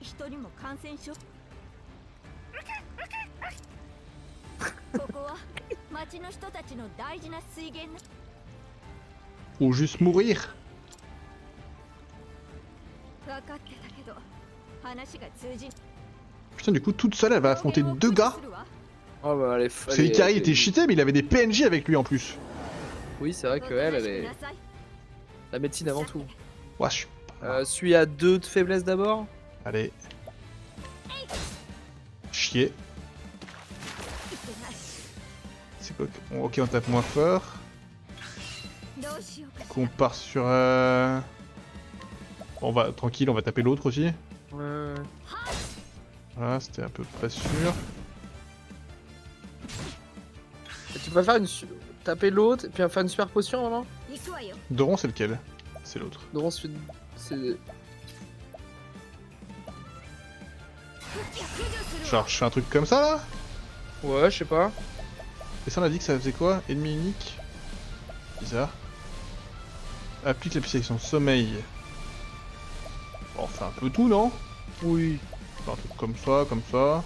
人にも感染症ここは町の人たちの大事な水源な Ou juste mourir. 分かってたけど話が通じ Putain, du coup, toute seule, elle va affronter deux gars. Oh bah, allez. Parce que Ikari était cheaté, mais il avait des PNJ avec lui en plus. Oui, c'est vrai que elle est. La médecine avant tout. Ouais, je suis pas... Celui à 2 de faiblesse d'abord. Allez. Chier. C'est quoi que- Ok, on tape moins fort. どうしようか Du coup, on part sur... On va... Tranquille, on va taper l'autre aussi. Ouais. Voilà, c'était un peu pas sûr. Et tu peux faire une. Taper l'autre et puis faire une super potion vraiment. 行くわよ Doron, c'est lequel? C'est l'autre. Donc ensuite. C'est. Genre, je fais un truc comme ça, là? Ouais, je sais pas. Et ça, on a dit que ça faisait quoi? Ennemi unique? Bizarre. Applique l'application sommeil. Bon, on fait un peu tout, non? Oui. Un truc comme ça.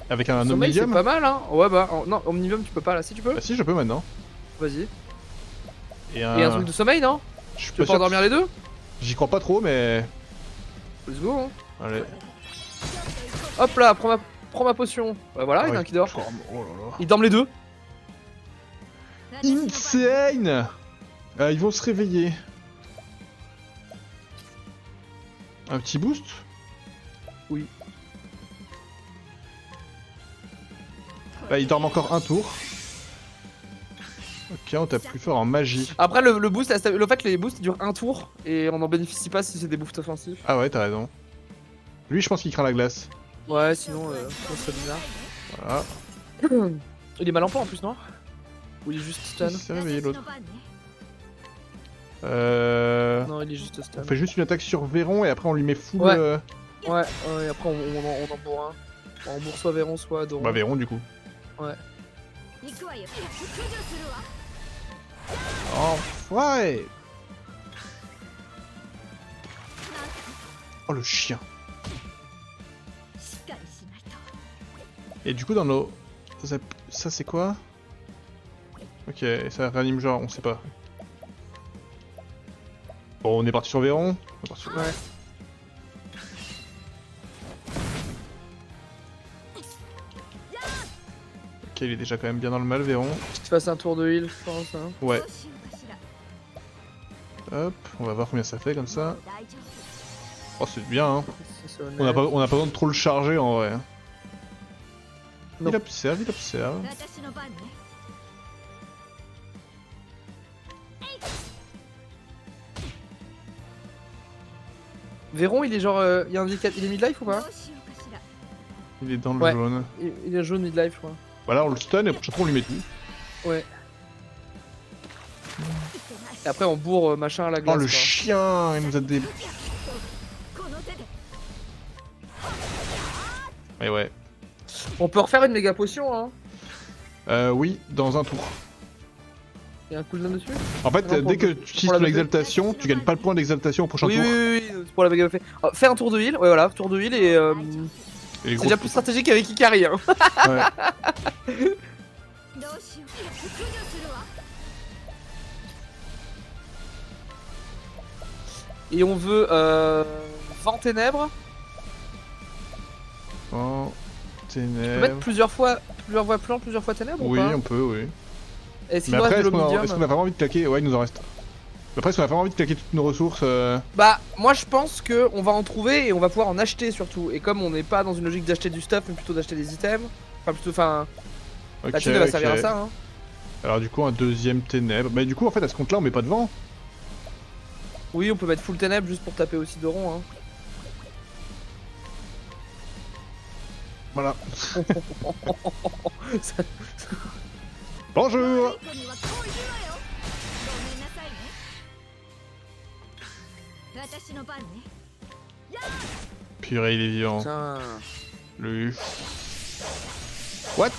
Avec un Sommeil, c'est omnidium? pas mal hein. Ouais, bah. Non, Omnium, tu peux pas là. Si tu peux. Bah si, je peux maintenant. Vas-y. Et Et un truc de sommeil, non? Je suis Tu peux pas pas sûr. endormir les deux? J'y crois pas trop, mais... Let's go hein. Allez. Hop là, prends ma potion. Bah voilà, il y en a un qui dort. Oh là là. Ils dorment les deux. Insane. Ils vont se réveiller. Un petit boost? Oui. Bah, ils dorment encore un tour. Ok, on tape plus fort en magie. Après, le boost, le fait que les boosts ils durent un tour et on en bénéficie pas si c'est des boosts offensifs. Ah ouais, t'as raison. Lui, je pense qu'il craint la glace. Ouais, sinon, ça serait bizarre. Voilà. Il est mal en point en plus, non? Ou il est juste stun? Il s'est réveillé l'autre. 私の番ね Non, il est juste stun. On fait juste une attaque sur Véron et après on lui met full... Ouais. Ouais, et après on en bourre un. On bourre soit Véron, soit Doron. Bah Véron du coup. 行くわよ駆除するわ Oh, ouais. Oh le chien. しっかりしないと Et du coup dans nos... Ça c'est quoi? Ok, ça réanime genre, on sait pas. Bon, on est parti sur Véron. On est parti sur... Ouais. Ok, il est déjà quand même bien dans le mal, Véron. Tu te fasses un tour de heal, je pense. Hein. Ouais. どうしようかしら Hop, on va voir combien ça fait comme ça. 大丈夫 Oh, c'est bien, hein. C'est honnête. On a pas besoin de trop le charger en vrai. Non. Il observe, il observe. 私の番ね Véron, il est genre. Il y a un il est midlife ou どう pas? しようかしら Il est dans le Ouais. jaune. Il est jaune midlife, je crois. Voilà, on le stun et après on lui met tout. Ouais. Et après, on bourre machin à la Oh glace. le quoi. chien, il nous a des... この手で Ouais ouais. On peut refaire une méga potion, hein. Oui, dans un tour. Il y a un cooldown dessus. En fait, Non, pour dès que le- tu utilises pour la ton buffet. exaltation, tu gagnes pas le point d'exaltation au prochain Oui, tour. oui, oui, oui, c'est pour la méga buffet. Ah, fais un tour de heal, ouais, voilà, tour de heal et. Et les C'est grosses- déjà plus stratégique avec Ikari, hein. Ouais. どうしよう駆除するわ Et on veut vent ténèbres. Oh, On peut mettre ténèbres. plusieurs fois plan, plusieurs fois ténèbres ou Oui, pas on peut, oui. Est-ce qu'il Mais nous après, reste est-ce de qu'on a, l'omnidium est-ce qu'on a vraiment envie de claquer? Ouais, il nous en reste. Après, est-ce qu'on a vraiment envie de claquer toutes nos ressources Bah, moi je pense que on va en trouver et on va pouvoir en acheter surtout. Et comme on n'est pas dans une logique d'acheter du stuff, mais plutôt d'acheter des items. Enfin, plutôt, enfin. Ok, La thune elle va servir à ok. ça, hein. Alors du coup, un deuxième ténèbres. Mais du coup, en fait, à ce compte-là, on met pas de vent. Oui, on peut mettre full ténèbres juste pour taper aussi de rond, hein. Voilà. Ça- Bonjour. 悪い子にはこう言うわよごめんなさいね私の番ね Purée, il est vivant. Putain. Le... What?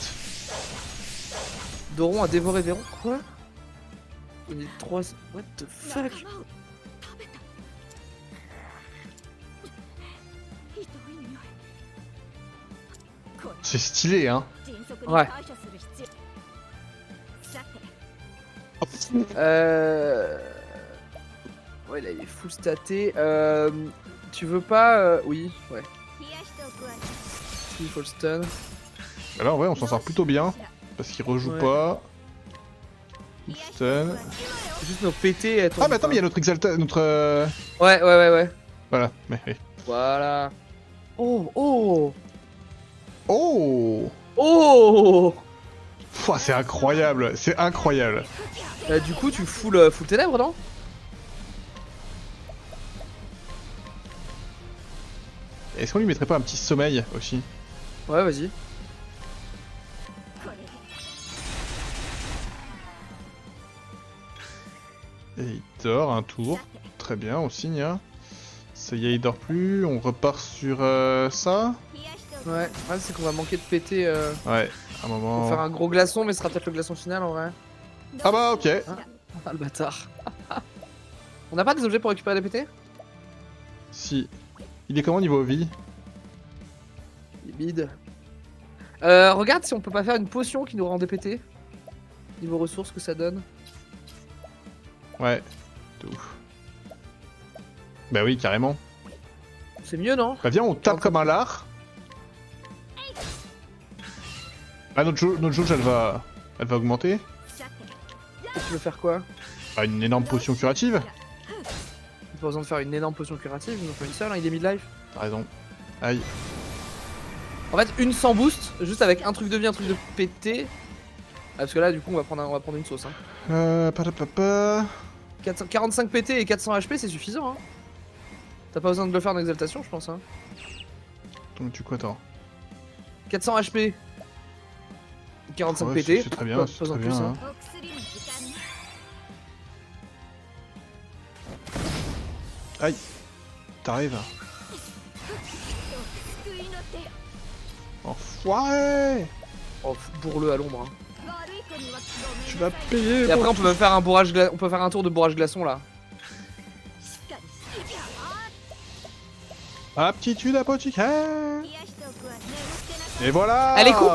Doron a dévoré Véron. Quoi? Il est 3. What the fuck? 仲間を食べたひどい匂いこれ C'est stylé, hein. 迅速に Ouais. 対処する必要さて Ouais, là il est full staté. Tu veux pas. Oui, ouais. 冷やしておくわよ Il faut le stun. Alors ouais, on s'en sort plutôt bien. Parce qu'il rejoue Ouais. pas. 冷やしておくわ Stun. よ Juste nos PT elles tombent Ah mais attends, pas. mais il y a notre exalta... notre... Ouais, ouais, ouais, ouais. Voilà. Mais, oui. Voilà. Oh, oh! Oh. Oh! Pouah, c'est incroyable. C'est incroyable. Du coup, tu full ténèbres, non? Est-ce qu'on lui mettrait pas un petit sommeil aussi? Ouais, vas-y. これで Et il dort un tour. さて Très bien, on signe. Hein. Ça y est, il dort plus. On repart sur ça. 冷やしておくわ Ouais, よ ouais c'est qu'on va manquer de PT Ouais, un pour moment. faire un gros glaçon, mais ce sera peut-être le glaçon final en vrai. Ah bah ok. Ah, le bâtard. On n'a pas des objets pour récupérer des PT? Si. Il est comment niveau vie? Il est bide. Regarde si on peut pas faire une potion qui nous rend des PT. Niveau ressources, que ça donne. Ouais. De ouf. Bah oui, carrément. C'est mieux, non? Bah viens, on tape comme un lard. Ah, notre jauge, elle va augmenter. さて Et tu veux faire quoi? Ah, une énorme potion curative. Pas besoin de faire une énorme potion curative, ils en font une seule, hein, il est mid-life. T'as raison. Aïe. En fait, une sans boost, juste avec un truc de vie, un truc de PT. Ah, parce que là, du coup, on va prendre une sauce. Hein. Patapapa. 45 PT et 400 HP, c'est suffisant. Hein. T'as pas besoin de le faire en exaltation, je pense. Hein. Donc tu quoi, attends. 400 HP. 45 Ouais, PT. c'est très bien, pas c'est besoin très de plus, bien. hein. Hein. お薬の時間ね Aïe. T'arrives. 救いの手よ Enfoiré. Oh, bourre-le à l'ombre. Hein. 悪い子には Tu ごめ vas んなさい payer. Et après, pour- on peut même faire un bourrage on peut faire un tour de bourrage glaçon là. しっかりしてAptitude apothicaire. 冷やしておくわ眠ってなさい Et voilà.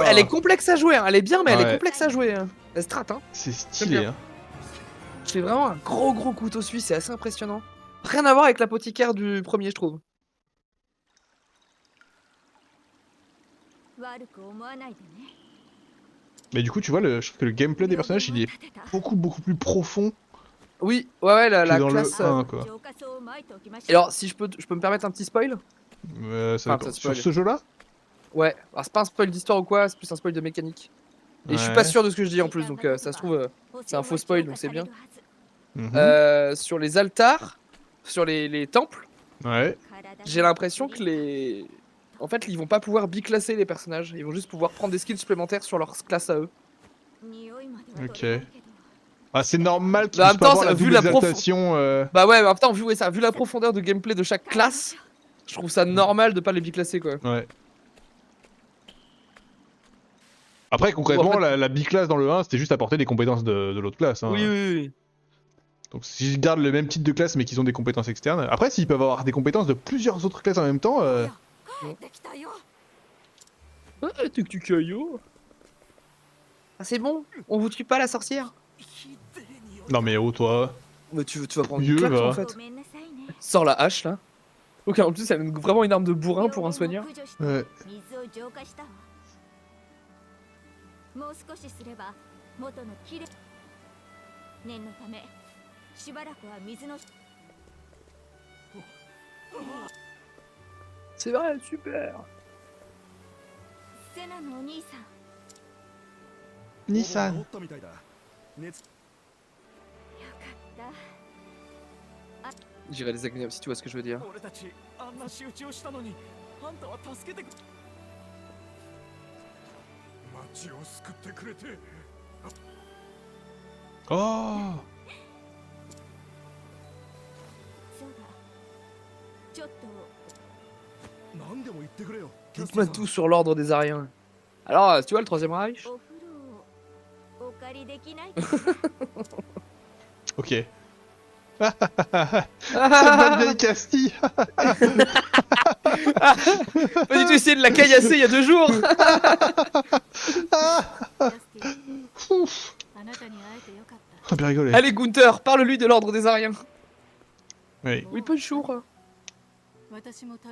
Elle est complexe à jouer, hein. Elle est bien, mais elle est Ouais. complexe à jouer. Hein. Elle strat, hein. C'est stylé. bien. Hein. C'est vraiment un gros couteau suisse, c'est assez impressionnant. Rien à voir avec l'apothicaire du premier, je trouve. 悪く思わないでね Mais du coup, tu vois, je trouve que le gameplay des personnages, il est 立てた beaucoup plus profond Oui, ouais, la que dans classe. le 1, quoi. 浄化層を撒いておきましょう Et alors, si je peux me permettre un petit spoil? Ça Ah, dépend. ça Sur spoil. ce jeu-là? Ouais, alors c'est pas un spoil d'histoire ou quoi, c'est plus un spoil de mécanique. Et je suis Ouais. pas sûr de ce que je dis en plus, donc ça se trouve, c'est un faux spoil, donc c'est bien. Mhm. sur les altars, sur les temples, Ouais. j'ai l'impression que les. En fait, ils vont pas pouvoir biclasser les personnages, ils vont juste pouvoir prendre des skills supplémentaires sur leur classe à eux. Ok. Ah, c'est normal qu'il Mais en puisse même pas temps, avoir la vu double la exaltation. Bah ouais, mais en même temps, vu la profondeur de gameplay de chaque classe, je trouve ça normal de pas les biclasser quoi. Ouais. Après, Ou concrètement, après, la biclasse dans le 1, c'était juste apporter les compétences de l'autre classe. Hein. oui, oui, oui. Donc si je garde le même type de classe mais qu'ils ont des compétences externes. Après, s'ils peuvent avoir des compétences de plusieurs autres classes en même temps. おや帰ってきたよ Ah, tu caillot. Ah, c'est bon, on vous tue pas la sorcière. ひでえによ Non mais oh toi. Mais tu vas prendre une Mieux, claque va. en fait. ごめんなさいね Sors la hache là. Ok, en plus, c'est vraiment une arme de bourrin pour un 病原 soigneur. を駆除して Ouais. 水を浄化したわもう少しすれば元のきれい念のためしばらくは水の C'est vrai, super. セナのお兄さん Nissan. おったみたいだ熱よかった J'irai les agnémonites si tu vois ce que je veux dire. 俺たちあんな仕打ちをしたのにあんたは助けてく町を救ってくれて Oh. そうだちょっと何でも言ってくれよ Dites-moi tout sur l'ordre des Ariens. Alors, tu vois le troisième Reich? お風呂をお借りできない Ok. Cette bonne vieille Castille. Pas du tout essayé de la caillasser il y a 2 jours. ジャスティン Ouf. あなたに会えてよかった On a bien rigolé. Allez, Gunther, parle-lui de l'ordre des Ariens. Oui. Oui, pas jour. 私もた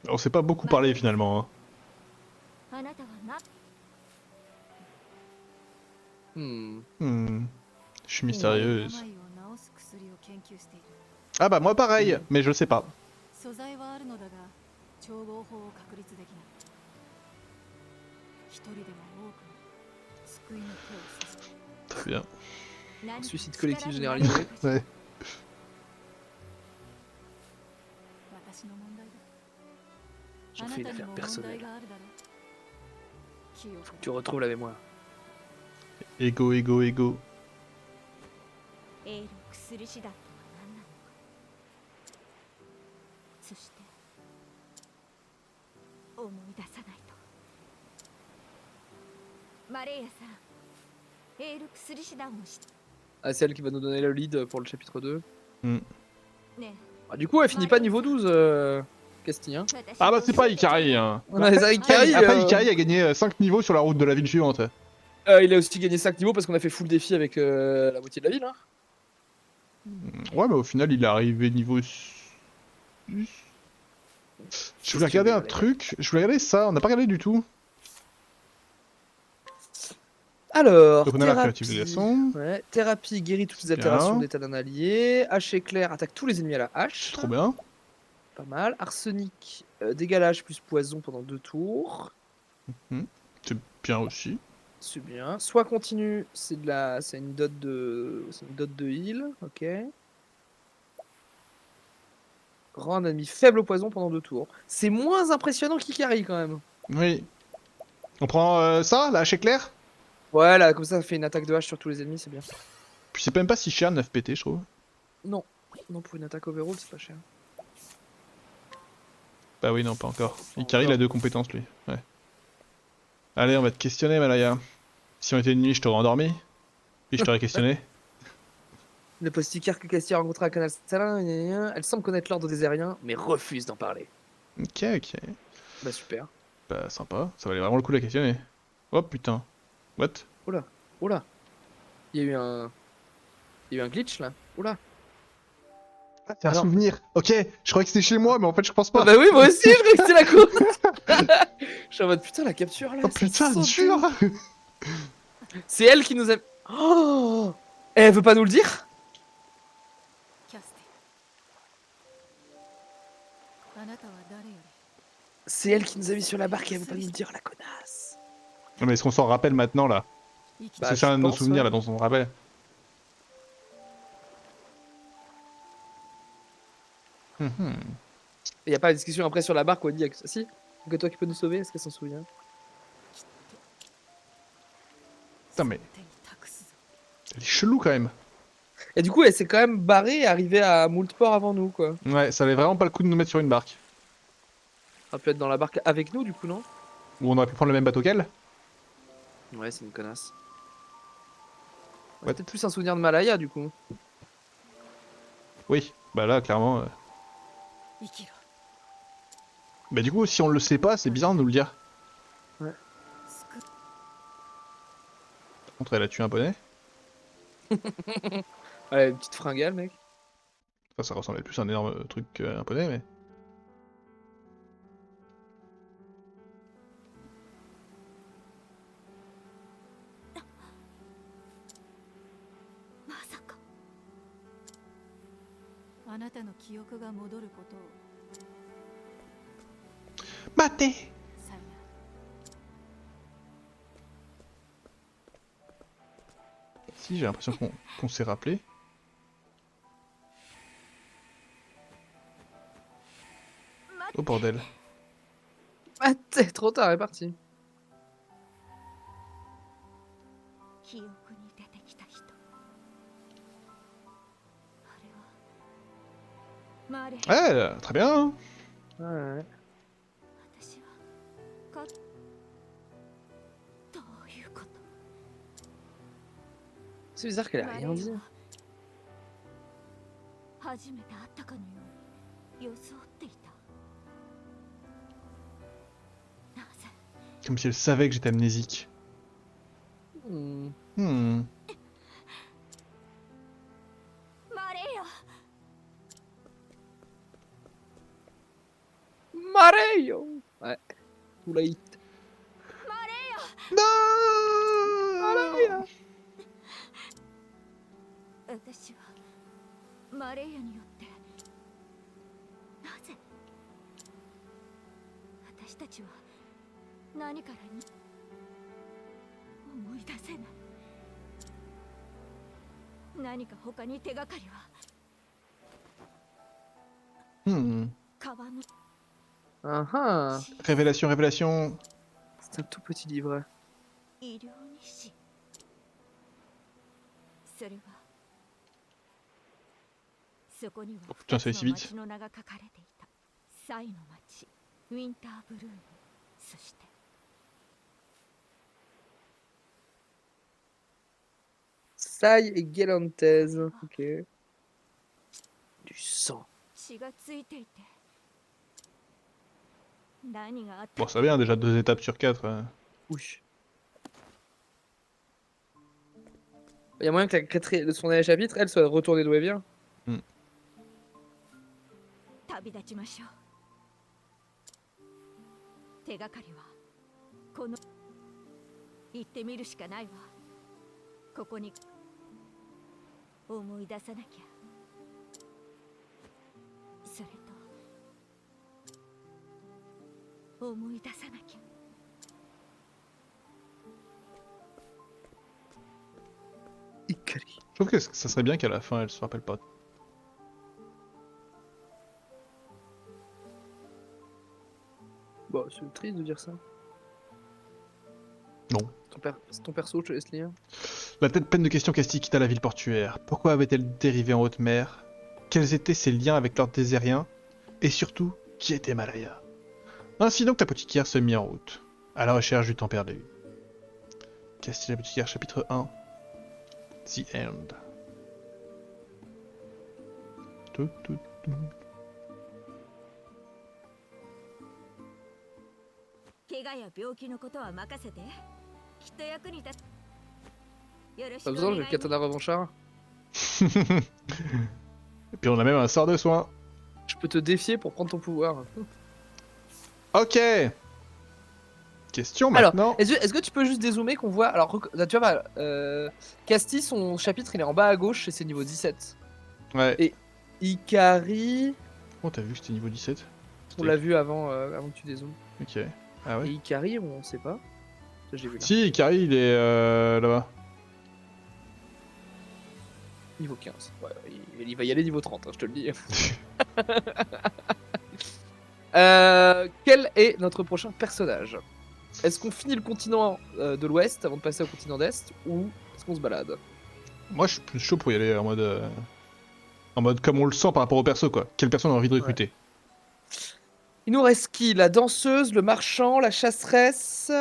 On s'est pas beaucoup parlé finalement. Hein. あなたはな Je suis mystérieuse. 病を治す薬を研究している Ah bah moi pareil, mais je le sais pas. 素材はあるのだが調合法を確立できない一人でも多くの救いの手を差し Très bien. Suicide collectif généralisé. Ouais. 私の問題だ J'en あな fais た une に affaire も問題 personnelle. があるだろう記憶 Tu retrouves la mémoire. Ego, ego, ego. エール薬師団とは何なのかそして思い出さないとマレーヤさんエール薬師団を知っ Ah, c'est elle qui va nous donner le lead pour le chapitre 2. ねえ Ah, du coup, elle finit pas niveau 12, Castille. Hein. 私 Ah bah の c'est pas Ikari. Hein. On a les Ikari. Après Ikari a gagné 5 niveaux sur la route de la ville suivante. Il a aussi gagné 5 niveaux parce qu'on a fait full défi avec la moitié de la ville. Hein. Ouais mais au final il est arrivé niveau 6. Je voulais regarder un truc, je voulais regarder ça, on n'a pas regardé du tout. Alors, Donc on a la créative de glaçon. Ouais, thérapie guérit toutes les Bien. altérations d'état d'un allié. Hache éclair attaque tous les ennemis à la hache. Trop bien. Pas mal. Arsenic, dégâts plus poison pendant 2 tours. C'est bien aussi. C'est bien. Soit continue, c'est une dot de heal. Ok. Rend un ennemi faible au poison pendant 2 tours. C'est moins impressionnant qu'Ikari quand même. Oui. On prend ça, la hache éclair. Ouais, là, comme ça fait une attaque de hache sur tous les ennemis, c'est bien. Puis c'est même pas si cher, 9 PT je trouve. Non. Non, pour une attaque overall, c'est pas cher. Bah oui non pas encore. Ikari il a 2 compétences lui. Ouais. Allez on va te questionner Malaya. Si on était de nuit je t'aurais endormi. Puis je t'aurais questionné. Le posticaire que Castia a rencontré à Canal Salin, elle semble connaître l'ordre des Aériens, mais refuse d'en parler. Ok ok. Bah super. Bah sympa, ça valait vraiment le coup de la questionner. Oh putain. What? Oula. Il y a eu un glitch là. Oula. Ah, c'est un Alors- souvenir. Ok, je croyais que c'était chez moi mais en fait je pense pas. Bah oui, moi aussi, je croyais que c'était la cour. Je suis en mode putain, la capture là. Oh ça putain, saute. dur. C'est elle qui nous a. Oh, elle veut pas nous le dire? キャスティあなたは誰より C'est elle qui nous a mis sur la barque et elle veut pas nous le dire, la connasse. Non mais est-ce qu'on s'en rappelle maintenant là? 生き Bah, C'est ça je un de nos pense, souvenirs ouais. là dont on se rappelle. Et y a pas de discussion après sur la barque où elle dit si, que toi qui peux nous sauver, est-ce qu'elle s'en souvient? Putain mais 手に託すぞ Elle est chelou quand même. Et du coup, elle s'est quand même barrée et arrivée à Moultport avant nous, quoi. Ouais, ça valait vraiment pas le coup de nous mettre sur une barque. Elle peut être dans la barque avec nous, du coup, non? Ou on aurait pu prendre le même bateau qu'elle. Ouais, c'est une connasse. Ouais. Peut-être plus un souvenir de Malaya, du coup. Oui, bah là, clairement. 生きろ Bah du coup, si on le sait pas, c'est bizarre de nous le dire. 救 Par contre, elle a tué un poney. Ouais, une petite fringale, mec. Enfin, ça ressemblait plus à un énorme truc qu'un poney, mais... Masaka. あなたの記憶が戻ることを Maté. さや Si, j'ai l'impression qu'on s'est rappelé. Oh bordel. Ah, t'es trop tard, elle est partie. 記憶に出てきた人。あれはマレー。 Ouais, très bien. Hein. Ouais. 私はどういうこと？ C'est bizarre qu'elle ait rien dit. 初めて会ったかのように装っていた。なぜ？ Comme si elle savait que j'étais amnésique. Hmm. Hmm. マレーよ。 Mareyo! Ouais. Too late. 私はマレーヤによってなぜ私たちは何からに思い出せない。何か他に手がかりは Hmm. 川の Ah ah. Révélation, révélation. C'est un tout petit livre. 医療日誌。それはそこには Oh putain, ça 2 allait つ si の vite. 町の名が書かれていた。サイの町、ウィンターブルーム、そして Sai et Galantes. Ok. Du sang. 血がついていて何があった Bon, ça va bien, déjà 2 étapes sur 4. Oui. Il y a moyen que son dernier chapitre, elle, soit retournée d'où elle vient. 旅立ちましょう。手がかりはこの行ってみるしかないわ。ここに思い出さなきゃ。それと思い出さなきゃ。 Ikari. Je trouve que ça serait bien qu'à la fin, elle se rappelle pas. Bon, c'est triste de dire ça. Non. C'est ton perso, je te laisse lire. La tête pleine de questions qu'Esti quitta la ville portuaire. Pourquoi avait-elle dérivé en haute mer? Quels étaient ses liens avec l'ordre désérien? Et surtout, qui était Malaya? Ainsi donc l'apothicaire se mit en route, à la recherche du temps perdu. Castille l'apothicaire, chapitre 1. The End. Tout, tout, tout. 怪我や病気のことは任せて。きっと役に立つ。よろし Pas くお besoin, 願 j'ai い le katana revanchard. Et puis on a même un sort de soin. Je peux te défier pour prendre ton pouvoir. Ok. Question Alors, maintenant. est-ce que tu peux juste dézoomer qu'on voit. Alors, là, tu vois, Casti, son chapitre, il est en bas à gauche et c'est niveau 17. Ouais. et- Ikari, Oh, t'as vu que c'était niveau 17? on l'a vu avant, avant que tu dézoomes. Ok. Ah Et ouais. Ikari, on sait pas. Ça, j'ai vu là. Si, Ikari, il est là-bas. Niveau 15. Ouais, il va y aller niveau 30, hein, je te le dis. Quel est notre prochain personnage? Est-ce qu'on finit le continent de l'Ouest avant de passer au continent d'Est ou est-ce qu'on se balade? Moi, je suis plus chaud pour y aller en mode... En mode comme on le sent par rapport au perso, quoi. Quelle personne on a envie de recruter. Il nous reste qui? La danseuse, le marchand, la chasseresse.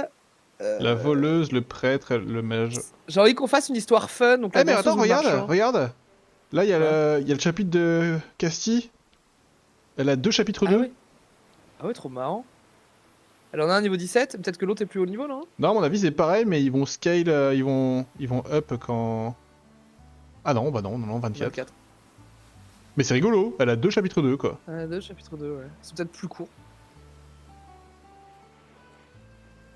La voleuse, le prêtre, le mage. J'ai envie qu'on fasse une histoire fun. Donc Eh la mais danseuse attends, ou le marchand. regarde. Là, il y a le chapitre de Castille. Elle a 2 chapitres Ah 2. ouais. Ah ouais, trop marrant. Elle en a un niveau 17, peut-être que l'autre est plus haut niveau, non? Non, à mon avis, c'est pareil, mais ils vont scale, ils vont up quand... Ah non, bah non, 24. 24. Mais c'est rigolo, elle a 2 chapitres 2, quoi. 2, chapitre 2, ouais. C'est peut-être plus court.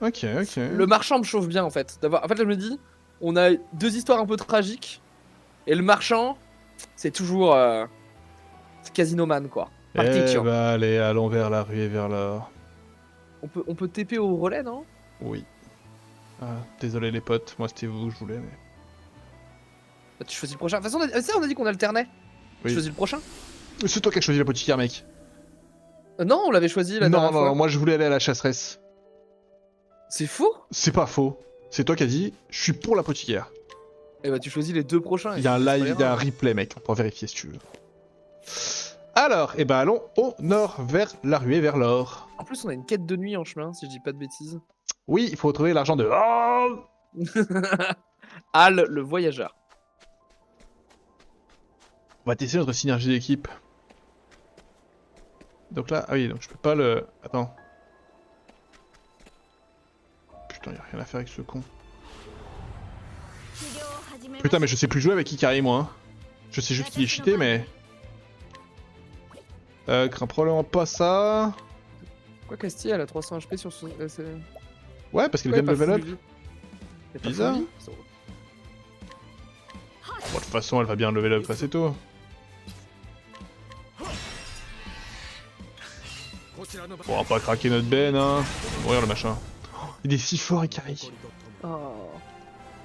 Ok. Le marchand me chauffe bien, en fait. En fait, je me dis, on a 2 histoires un peu tragiques. Et le marchand, c'est toujours... c'est Casinoman, quoi. Party Eh chiant. bah allez, allons vers la ruée vers l'or. On peut TP au relais, non? Oui. Ah, désolé les potes, moi c'était vous que je voulais, mais... Bah, tu choisis le prochain. De toute façon, on a dit qu'on alternait. Tu Oui. choisis le prochain? C'est toi qui as choisi l'apothicaire, mec. Non, on l'avait choisi la dernière fois. Non, moi je voulais aller à la chasseresse. C'est faux? C'est pas faux. C'est toi qui as dit, je suis pour l'apothicaire. Eh bah, tu choisis les 2 prochains. Il y a un c'est pas live, il y a un grave. replay, mec, on peut vérifier si tu veux. Alors, eh ben allons au nord, vers la ruée vers l'or. En plus, on a une quête de nuit en chemin, si je dis pas de bêtises. Oui, il faut retrouver l'argent de... Oh Al, le voyageur. On va tester notre synergie d'équipe. Donc là, ah oui, donc je peux pas le... Attends. Putain, y'a rien à faire avec ce con. Putain, mais je sais plus jouer avec Ikari, moi. Hein. Je sais juste qu'il est cheaté, mais... crains probablement pas ça. Quoi, Castille, elle a 300 HP sur son. Ouais, parce qu'elle vient de level up. Bizarre. Bizarre. Bon, de toute façon, elle va bien level up assez tôt. Bon, on va pas craquer notre ben, hein. Il va mourir le machin. Oh, il est si fort, Ikari. Oh.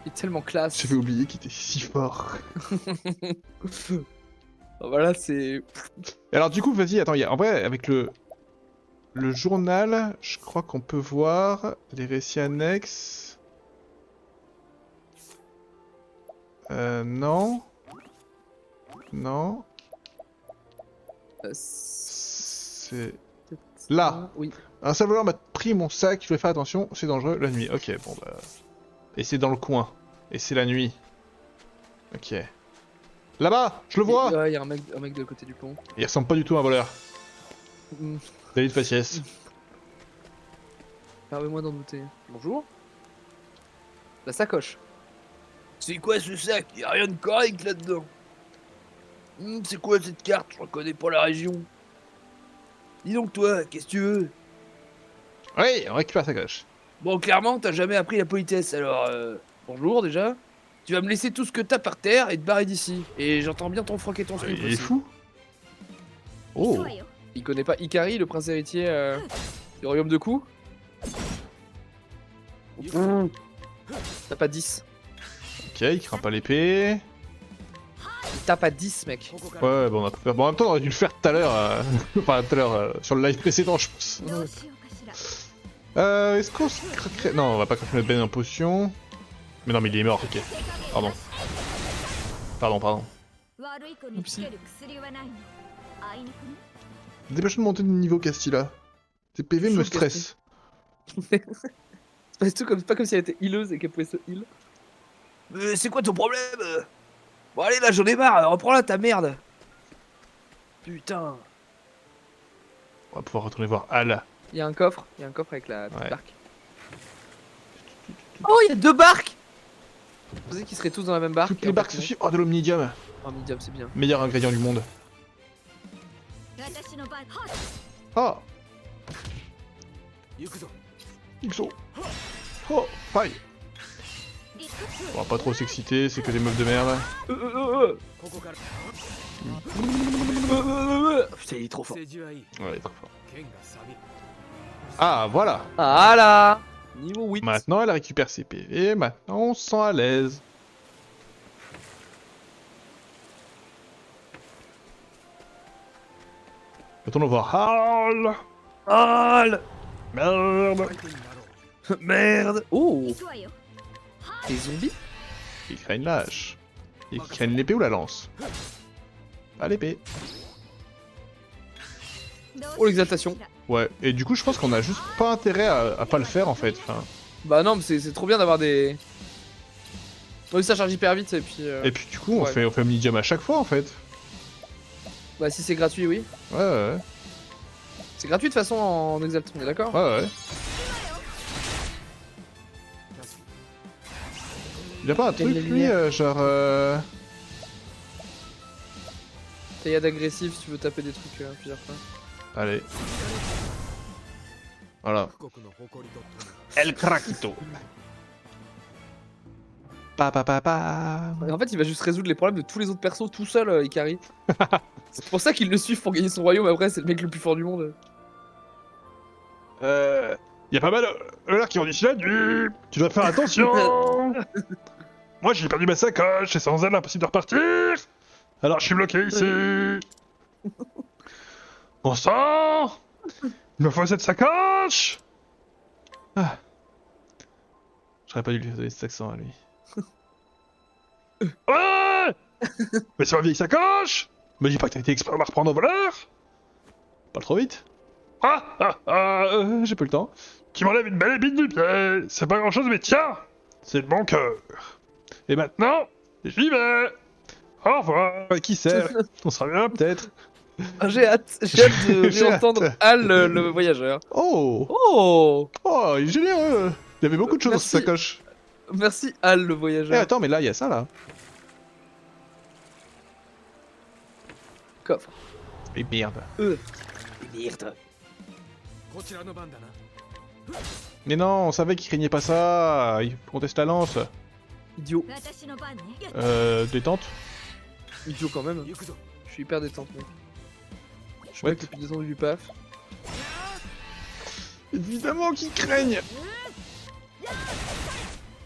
Il est tellement classe. J'avais oublié qu'il était si fort. Voilà, c'est. Et alors, du coup, vas-y, attends, en vrai, avec le journal, je crois qu'on peut voir les récits annexes. Non. Non. C'est... Là. Oui. Un savoir m'a pris mon sac, je vais faire attention, c'est dangereux la nuit. Ok, bon bah... Et c'est dans le coin. Et c'est la nuit. Ok. Là-bas, je le vois. Ouais, il y a un mec de l'autre côté du pont. Il ressemble pas du tout à un voleur. Mm. David faciès. Permets-moi d'en douter. Bonjour. La sacoche. C'est quoi ce sac? Y'a rien de correct là-dedans. C'est quoi cette carte? Je reconnais pas la région. Dis donc toi, qu'est-ce que tu veux? Oui, on récupère sa coche. Bon, clairement, t'as jamais appris la politesse, alors bonjour déjà. Tu vas me laisser tout ce que t'as par terre et te barrer d'ici. Et j'entends bien ton froc et ton slip Il est aussi. fou. Oh. Il connaît pas Ikari, le prince héritier du royaume de Ku? T'as pas 10. Ok, il craint pas l'épée. T'as pas 10, mec. Ouais, bon, on a pu faire... Bon, en même temps, on aurait dû le faire tout à l'heure. Enfin, tout à l'heure, sur le live précédent, je pense. Est-ce qu'on se craquerait... Non, on va pas craquer notre ben en potion. Mais non, mais il est mort, ok. Pardon. Pardon. Dépêche de monter de niveau, Castilla. Tes PV me Chaud, stressent. C'est pas comme si elle était healeuse et qu'elle pouvait se heal. C'est quoi ton problème? Bon allez là, j'en ai marre, reprends là ta merde. Putain. On va pouvoir retourner voir Al. Il y a un coffre avec la petite Ouais. barque. Oh, il y a 2 barques. Vous pensez qu'ils seraient tous dans la même barque? Toutes et les en barques fait, se suivent. Oh, de l'omnidium. non. Oh, medium, c'est bien. Meilleur ingrédient du monde. Oh, Ixo. Oh, pareil. On va pas trop s'exciter, c'est que des meufs de merde. Putain, il est trop fort. Ouais, il est trop fort. Ah, voilà. Ah là. Niveau 8. Maintenant, elle récupère ses PV. Maintenant, on se sent à l'aise. Retournons voir Hal. Al. Merde. Merde. Oh. Des zombies? Il craint une lâche. Ils craignent l'épée ou la lance? Pas l'épée. Oh, l'exaltation. Ouais, et du coup, je pense qu'on a juste pas intérêt à pas le faire en fait. Enfin, Bah non, mais c'est trop bien d'avoir des... Oui, ça charge hyper vite et puis... et puis du coup, on ouais. fait un mini-jam à chaque fois en fait. Bah si c'est gratuit, oui. Ouais. C'est gratuit de toute façon en exalt, on est d'accord? Ouais. Il a pas un truc, les lui, lumières. genre... Taillade agressive si tu veux taper des trucs plusieurs fois. Allez. Voilà. 国の誇りととも El Craquito. Pa. Et en fait, il va juste résoudre les problèmes de tous les autres persos tout seul, Ikari. C'est pour ça qu'ils le suivent pour gagner son royaume. Après, c'est le mec le plus fort du monde. Y a pas mal d'heures qui ont d'ici la nuit. Tu dois faire attention. Moi, j'ai perdu ma sacoche et sans elle, impossible de repartir. Alors, je suis bloqué ici. Bon sang. Il me faut cette sacoche. Ah. J'aurais pas dû lui donner cet accent à lui. Ouais. Mais c'est ma vieille sacoche. Me dis pas que t'as été expert à reprendre au voleur. Pas trop vite. J'ai pas le temps. Tu m'enlèves une belle épine du pied. C'est pas grand chose, mais tiens, c'est de bon cœur. Et maintenant, j'y vais. Au revoir. Qui sait? On se reverra peut-être. Ah, j'ai hâte de J'ai réentendre hâte. Al le voyageur. Oh, Oh, il est généreux. Il y avait beaucoup de choses dans Merci. sa sacoche. merci Al le Eh voyageur. attends, mais là, il y a ça là. Coffre. Et merde. Merde. こちらの番だな Mais non, on savait qu'il craignait pas ça. Il conteste la lance. Idiot. 私の番ね Détente. Idiot quand même. 行くぞ Je suis hyper détente, mec. Je suis What mec le plus détendu du PAF. Évidemment qu'ils craignent.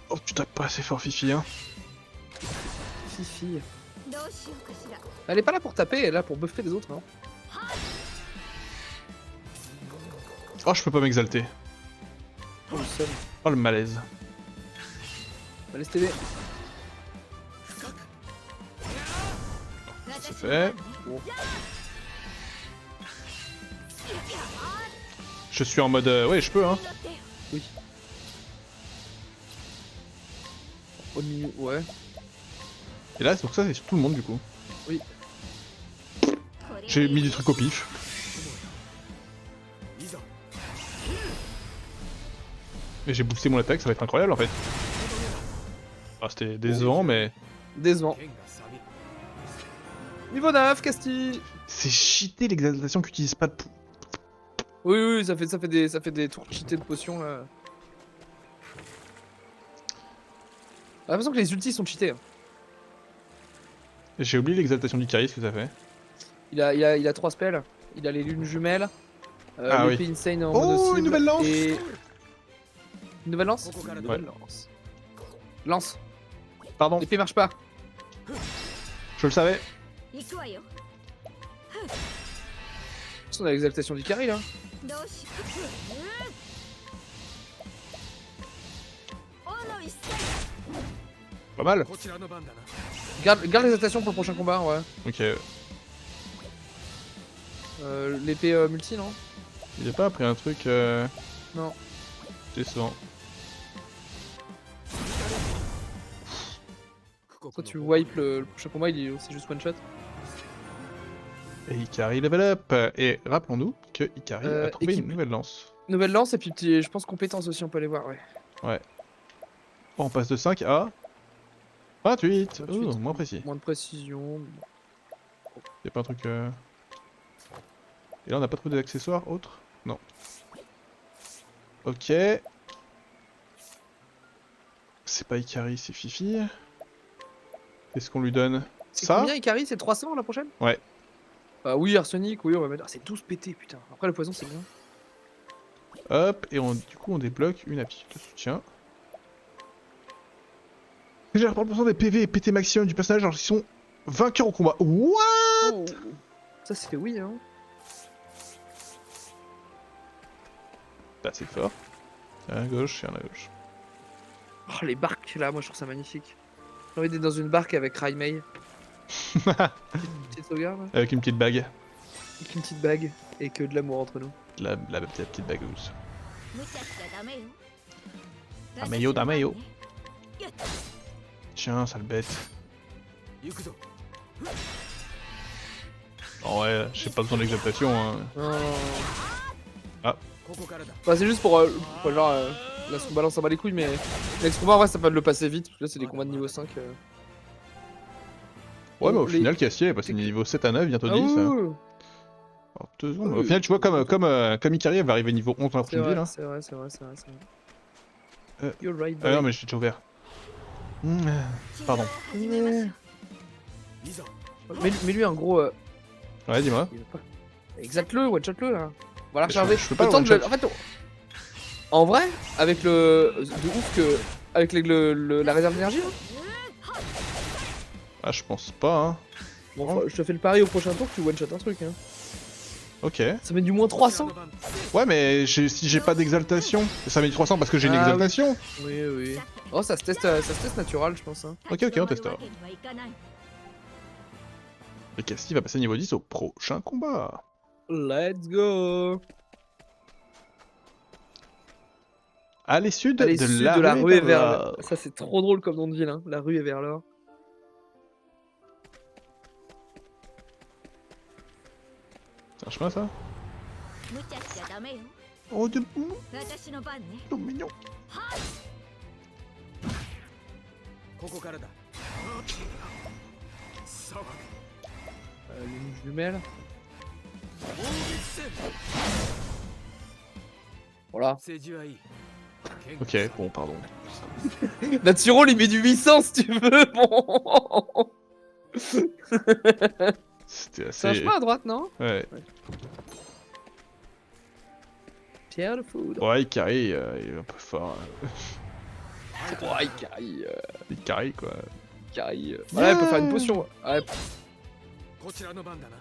Oh, tu tapes pas assez fort, Fifi, hein. Fifi. どうしようかしら Elle est pas là pour taper, elle est là pour buffer les autres, hein. Oh, je peux pas m'exalter. Oh, le seul. Oh, le malaise. Bah, laisse TD. C'est fait. Je suis en mode... ouais, je peux, hein. Au milieu, ouais. Et là, c'est pour ça, c'est sur tout le monde, du coup. これ J'ai mis des trucs au pif. いざ Et j'ai boosté mon attaque, ça va être incroyable, en fait. Ah, c'était décevant, mais... Décevant. 剣が錆びる Niveau 9, Casti. C'est cheaté l'exaltation qui utilise pas de... Oui, ça fait des tours cheatés de potions là. J'ai l'impression que les ultis sont cheatés. Hein. J'ai oublié l'exaltation d'Icaris, ce que ça fait. Il a 3 spells. Il a les lunes jumelles. Ah l'épée insane en Oh, mono-cible, une nouvelle lance. et... Une nouvelle lance. Ouais. Une nouvelle lance. Lance. Pardon, L'épée marche pas. je le savais. 行くわよ On a l'exaltation du carry là. どうしよう斧一切 Pas mal. こちらの番だな Garde l'exaltation pour le prochain combat, ouais. Ok. L'épée multi, non? Il a pas appris un truc... Non. décevant. Toi tu wipe le prochain combat, il est aussi juste one shot. Et Ikari level up. Et rappelons-nous que Ikari a trouvé équipe. une nouvelle lance. Nouvelle lance et puis je pense compétences aussi, on peut aller voir, ouais. Oh, on passe de 5 à... 28. 28. Oh, moins précis. Moins de précision. Y'a pas un truc... Et là, on n'a pas trouvé des accessoires autres? Non. Ok. C'est pas Ikari, c'est Fifi. Qu'est-ce qu'on lui donne? C'est Ça? combien Ikari? C'est 300 la prochaine? Ouais. Ah oui, arsenic, oui, on va mettre. Ah, c'est 12 pété, putain. Après le poison, c'est bien. Hop, et du coup on débloque une aptitude de soutien. J'ai 30% des PV et PT maximum du personnage alors qu'ils sont vainqueurs au combat. What? Oh. Ça, c'est oui, hein. Bah c'est fort. Il y en a à gauche, il y en a à gauche. Oh, les barques là, moi je trouve ça magnifique. J'ai envie d'être dans une barque avec Raimei. Petite sauvegarde, Avec une petite bague. avec une petite bague et que de l'amour entre nous. La petite bagueuse. 無茶しちゃダメよ Dameyo, dameyo. やっ Tiens, sale bête. 行くぞ En vrai, j'ai pas besoin d'exaltation. Hein. Non. ここからだ Bah, c'est juste pour genre là son balance ça bat les couilles, mais l'ex combat en vrai ça peut de le passer vite parce que là c'est des combats de niveau 5. Ouais, mais au Les- final, Cassier est passé de niveau 7 à 9, bientôt Ah 10. oui, oui, oui. Alors, 2 secondes. Au final, tu vois, comme Ikari, elle va arriver niveau 11 dans C'est l'après-midi vrai, là. c'est vrai, c'est vrai, c'est vrai, c'est vrai. Euh, You're right, Ah non, boy. mais j'ai déjà ouvert. Pardon. 始めましょういざ Mais lui, en gros, Ouais, dis-moi. il veut pas. Exalte-le, one-shot-le là. Voilà, Mais recharger. je peux pas Le le temps de le- one-shot. En fait, en vrai, avec le. De ouf que. Avec la réserve d'énergie, là. Ah, je pense pas, hein. Bon, enfin, je te fais le pari au prochain tour que tu one-shot un truc, hein. Ok. Ça met du moins 300. こちらの番 Ouais, mais si j'ai pas d'exaltation, ça met du 300 parce que j'ai une Ah, oui. exaltation. Oui, oui. Oh, ça se teste natural, je pense. Hein. Ok, ok, on testera. 立ち止まるわけにはいかない Et Cassie va passer niveau 10 au prochain combat. Let's go. Allez, sud Allez, de sud la de la rue est vers vers l'or. Ça, c'est trop drôle comme nom de ville, hein. La rue est vers l'or. C'est un chemin, ça 無茶しちゃダメよ Oh, de 私の番ね mignon. ここからだ騒ぐ Lune jumelle. 砲撃戦 Voilà. 政治はいい Ok, bon, pardon. Naturo, il met du 800 si tu veux. Bon. C'était C'est un assez. chemin à droite, non? Ouais. Pierre de foudre. Ouais, Ikari, il est un peu fort. Ouais, Ikari. Ikari, quoi. Ikari. Voilà, elle peut faire une potion. Ouais, こちらの番だな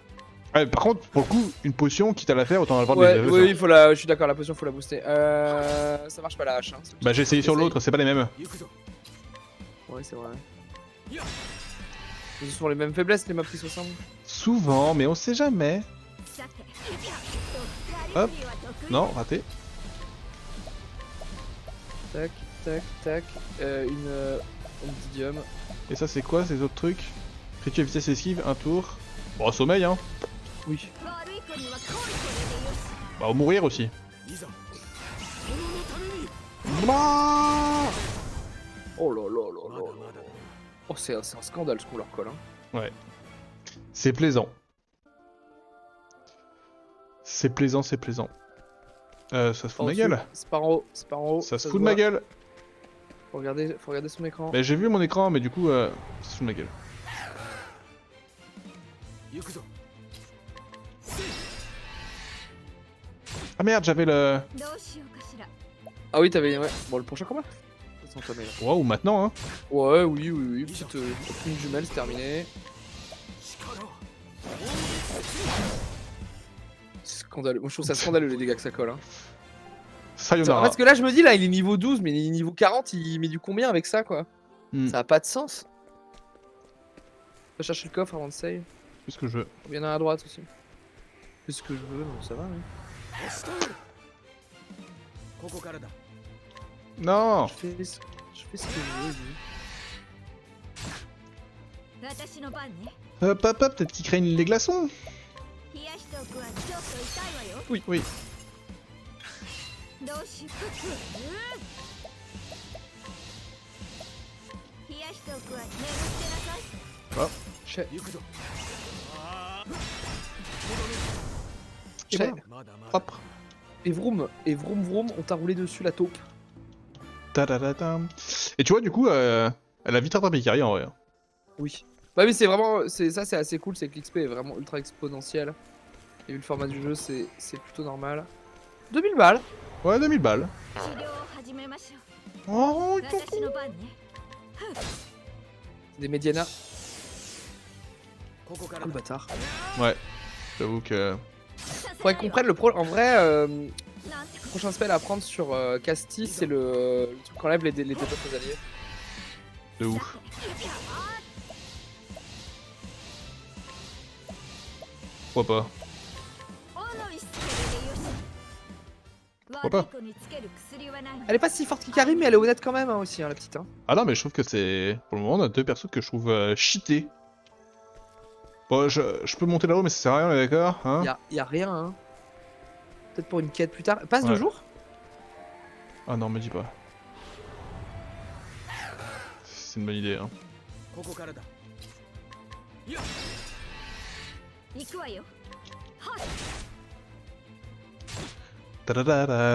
Ouais, par contre, pour le coup, une potion, quitte à la faire, autant avoir de ouais, les oui, il faut la. Je suis d'accord, la potion, faut la booster. Ça marche pas la hache. Hein. Bah, j'ai essayé sur l'autre, c'est pas les mêmes. 行くぞ Ouais, c'est vrai. Ya. Ils sont les mêmes faiblesses, les maps qui se ressemblent. Souvent, mais on sait jamais. さて Hop. 二人には得意 Non, raté. Tac, tac, tac. Une Obsidium. Et ça, c'est quoi ces autres trucs? Rituel vitesse esquive, un tour. Bon, sommeil, hein. Oui. 悪い子には恋これでよし Bah, mourir aussi. いざ炎のために Oh là là là ま là. だまだだ Oh, c'est un scandale ce qu'on leur colle. Hein. C'est plaisant. C'est plaisant, c'est plaisant. Ça se fout de ma gueule. C'est par en haut, c'est par en haut. Ça se se fout de ma voit. gueule. Faut regarder son écran. Mais j'ai vu mon écran, mais du coup, ça se fout de ma gueule. 行くぞ Ah merde, j'avais le... どうしようかしら Ah oui, t'avais. Ouais. Bon, le prochain combat. Ça s'entamait, là. Waouh, maintenant, hein. Ouais, oui, oui, oui. Petite une jumelle, c'est terminé. 力を Scandaleux. Moi, je trouve ça scandaleux les dégâts que ça colle. Hein. Sayonara. Parce que là, je me dis, là, il est niveau 12, mais il est niveau 40, il met du combien avec ça, quoi? Hmm. Ça a pas de sens. Je vais chercher le coffre avant de save. Fais ce que je veux. Il y en a un à droite aussi. C'est ce que je veux, donc ça va, hein. 押し通るここからだ Non. Je fais ce que je veux, lui. 私の番ね Hop, hop, hop, peut-être qu'il craignent les glaçons. 冷やしておくはちょっと痛いわよ Oui, oui. どうしよう冷やしておくわ眠ってなさい Chet. 行くぞ Et Chet. voilà. まだまだ Propre. Et vroom vroom, on t'a roulé dessus la taupe. Ta-da-da-dam. Et tu vois, du coup, elle a vite rattrapé Ikari en vrai. Oui. Bah mais c'est vraiment, ça c'est assez cool, c'est que l'XP est vraiment ultra exponentiel. Et vu le format du jeu, c'est plutôt normal. 2000 balles. Ouais, 2000 balles. 治療を始めましょう Oh, 私の番ね Des médianas. ここか Oh ら le だ bâtard. Ouais. J'avoue que... Faudrait qu'on prenne le pro. En vrai, なんて le prochain spell à prendre sur Casti, c'est le truc qui enlève les débuffs aux alliés. De ouf. pourquoi pas. Pourquoi pas. Elle est pas si forte qu'Ikari, mais elle est honnête quand même, hein, aussi, hein, la petite. Hein. Ah non, mais je trouve que c'est... Pour le moment, on a deux persos que je trouve cheatés. Bon, je peux monter là-haut, mais ça sert à rien, on est d'accord, hein? Y a rien, hein. Peut-être pour une quête plus tard. Passe Ouais. 2 jours? Ah non, me dis pas. C'est une bonne idée, hein. ここからだ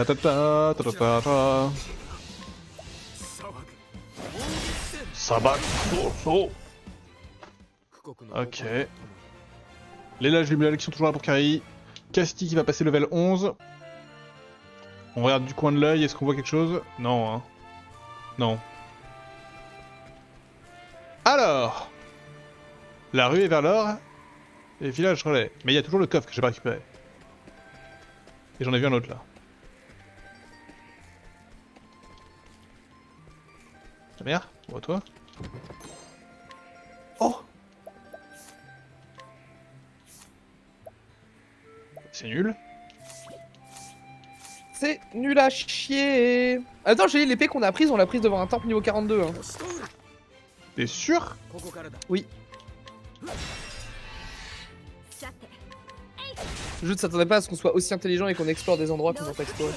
Ta-da-da-da-da-da-da-da-da. 騒ぐ Sabac. Oh. 富国の Ok. Les lages jumelles qui sont toujours là pour Kari. Casti qui va passer level 11. On regarde du coin de l'œil, est-ce qu'on voit quelque chose? Non, hein. Non. Alors, la rue est vers l'or. Et village relais. Mais il y a toujours le coffre que j'ai pas récupéré. Et j'en ai vu un autre là. Ta mère? Ou à toi? Oh! C'est nul. C'est nul à chier. Attends, j'ai l'épée qu'on a prise, on l'a prise devant un temple niveau 42. Hein. T'es sûr? ここからだ Je ne s'attendais pas à ce qu'on soit aussi intelligent et qu'on explore des endroits qu'on n'a pas explorés.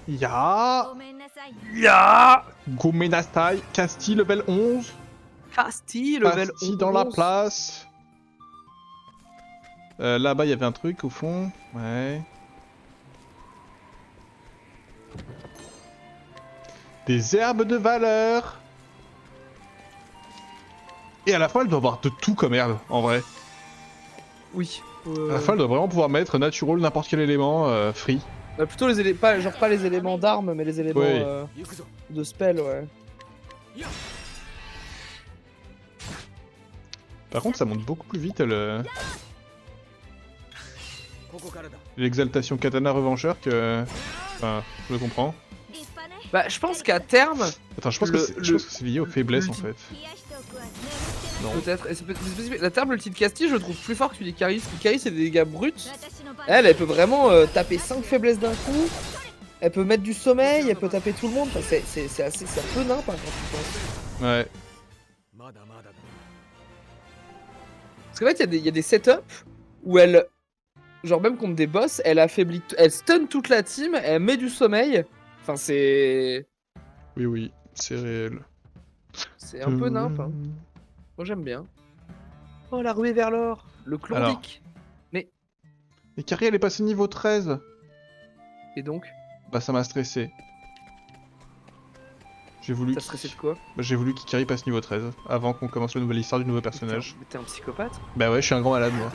Ya. ごめんなさい Ya. Gomenastai. Casti level 11. Casti, level Casti 11. dans la place. Là-bas, il y avait un truc au fond. Ouais. Des herbes de valeur. Et à la fin, elle doit avoir de tout comme herbe, en vrai. Oui. À la fin, elle doit vraiment pouvoir mettre natural, n'importe quel élément, free. Plutôt les éléments, pas les éléments d'armes, mais les éléments Oui. 行くぞ de spell, ouais. Par contre, ça monte beaucoup plus viteここからだ l'exaltation katana revancheur que... Enfin, je le comprends. 立派ね Bah, je pense qu'à terme, Attends, je pense Le- que c'est lié aux faiblesses, en fait. 冷やしておくわ眠ってる Non. peut-être. Et c'est possible. La terme, le titre Casti, je le trouve plus fort que celui d'Ikari. Parce qu'Ikari, c'est des dégâts bruts. 私の番 Elle peut vraiment taper 5 faiblesses d'un coup. Elle peut mettre du sommeil, elle peut taper tout le monde. Enfin, c'est un peu nimp hein, quand tu penses. Ouais. まだまだだ Parce qu'en fait, il y a des setups où elle. Genre, même contre des boss, elle affaiblit. Elle stun toute la team, elle met du sommeil. Enfin, c'est. Oui, oui, c'est réel. C'est un peu nimp. Hein. Moi, j'aime bien. Oh, la ruée vers l'or. Le Klondike. Et Kari, elle est passée niveau 13. Et donc, Bah, ça m'a stressé. J'ai voulu t'as stressé de quoi? Bah, j'ai voulu qu'Ikari passe niveau 13, avant qu'on commence la nouvelle histoire du nouveau personnage. Mais t'es un psychopathe? Bah ouais, je suis un grand malade, moi.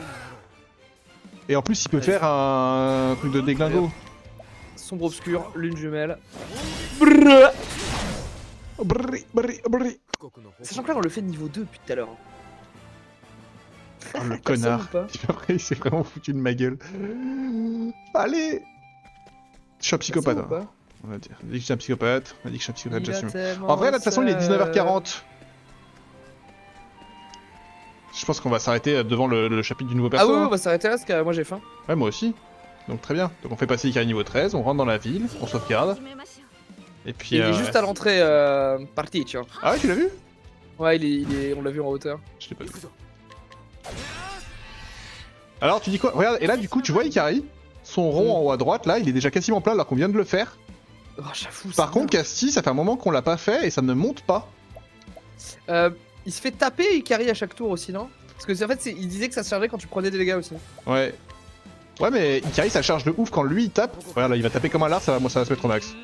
Et en plus, il peut Vas-y. faire un truc de déglingo. Sombre obscur, lune jumelle. Brrr. Brrri, brrri, brrri. 富国の Sachant que là, on le fait niveau 2 depuis tout à l'heure. hein. Oh, le T'as ça connard. ou pas? Et puis après, il s'est vraiment foutu de ma gueule. Allez. Je suis un psychopathe, T'as ça ou hein, pas? on va dire. On a dit que je suis un psychopathe. On a dit que je suis un psychopathe, Il a j'assume. tellement En vrai, là, de toute façon, il est ça. 19h40. Je pense qu'on va s'arrêter devant le chapitre du nouveau Ah perso. oui, hein. on va s'arrêter là parce que moi j'ai faim. Ouais, moi aussi. Donc très bien. Donc on fait passer Ikari niveau 13, on rentre dans la ville, on sauvegarde. 始めましょう Et puis... Il est juste à l'entrée partie, tu vois. Ah ouais, tu l'as vu? Ouais, on l'a vu en hauteur. Je l'ai pas vu. 行くぞ Alors tu dis quoi? Regarde, et là du coup tu vois Ikari, son rond en haut à droite là, il est déjà quasiment plein alors qu'on vient de le faire. Oh, j'avoue. Par c'est contre bien. Casti, ça fait un moment qu'on l'a pas fait et ça ne monte pas. Il se fait taper Ikari à chaque tour aussi, non? Parce que en fait, il disait que ça se chargeait quand tu prenais des dégâts aussi. Ouais. Ouais mais Ikari ça charge de ouf quand lui il tape. Regarde là, il va taper comme un lard, ça va se mettre au max.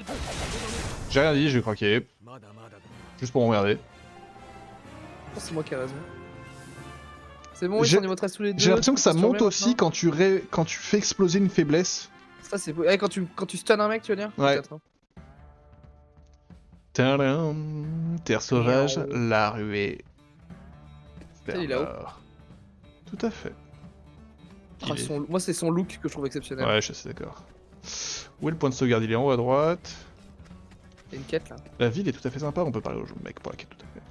J'ai rien dit, je vais croquer. まだまだだ Juste pour m'emmerder. Je pense que c'est moi qui ai raison. C'est bon, ils J'ai- sont niveau 13 tous les deux. J'ai l'impression que ça tu monte remets aussi maintenant quand tu fais exploser une faiblesse. Ça, c'est ouais, quand tu stuns un mec, tu veux dire? Ouais. Peut-être, hein. Tadam, terre sauvage, Miaou. la ruée. Il est là-haut. Vers l'or. Tout à fait. Ah, Il est- moi, c'est son look que je trouve exceptionnel. Ouais, je suis d'accord. Où est le point de sauvegarde? Il est en haut à droite. Il y a une quête là. La ville est tout à fait sympa, on peut parler au mec pour la quête tout à fait.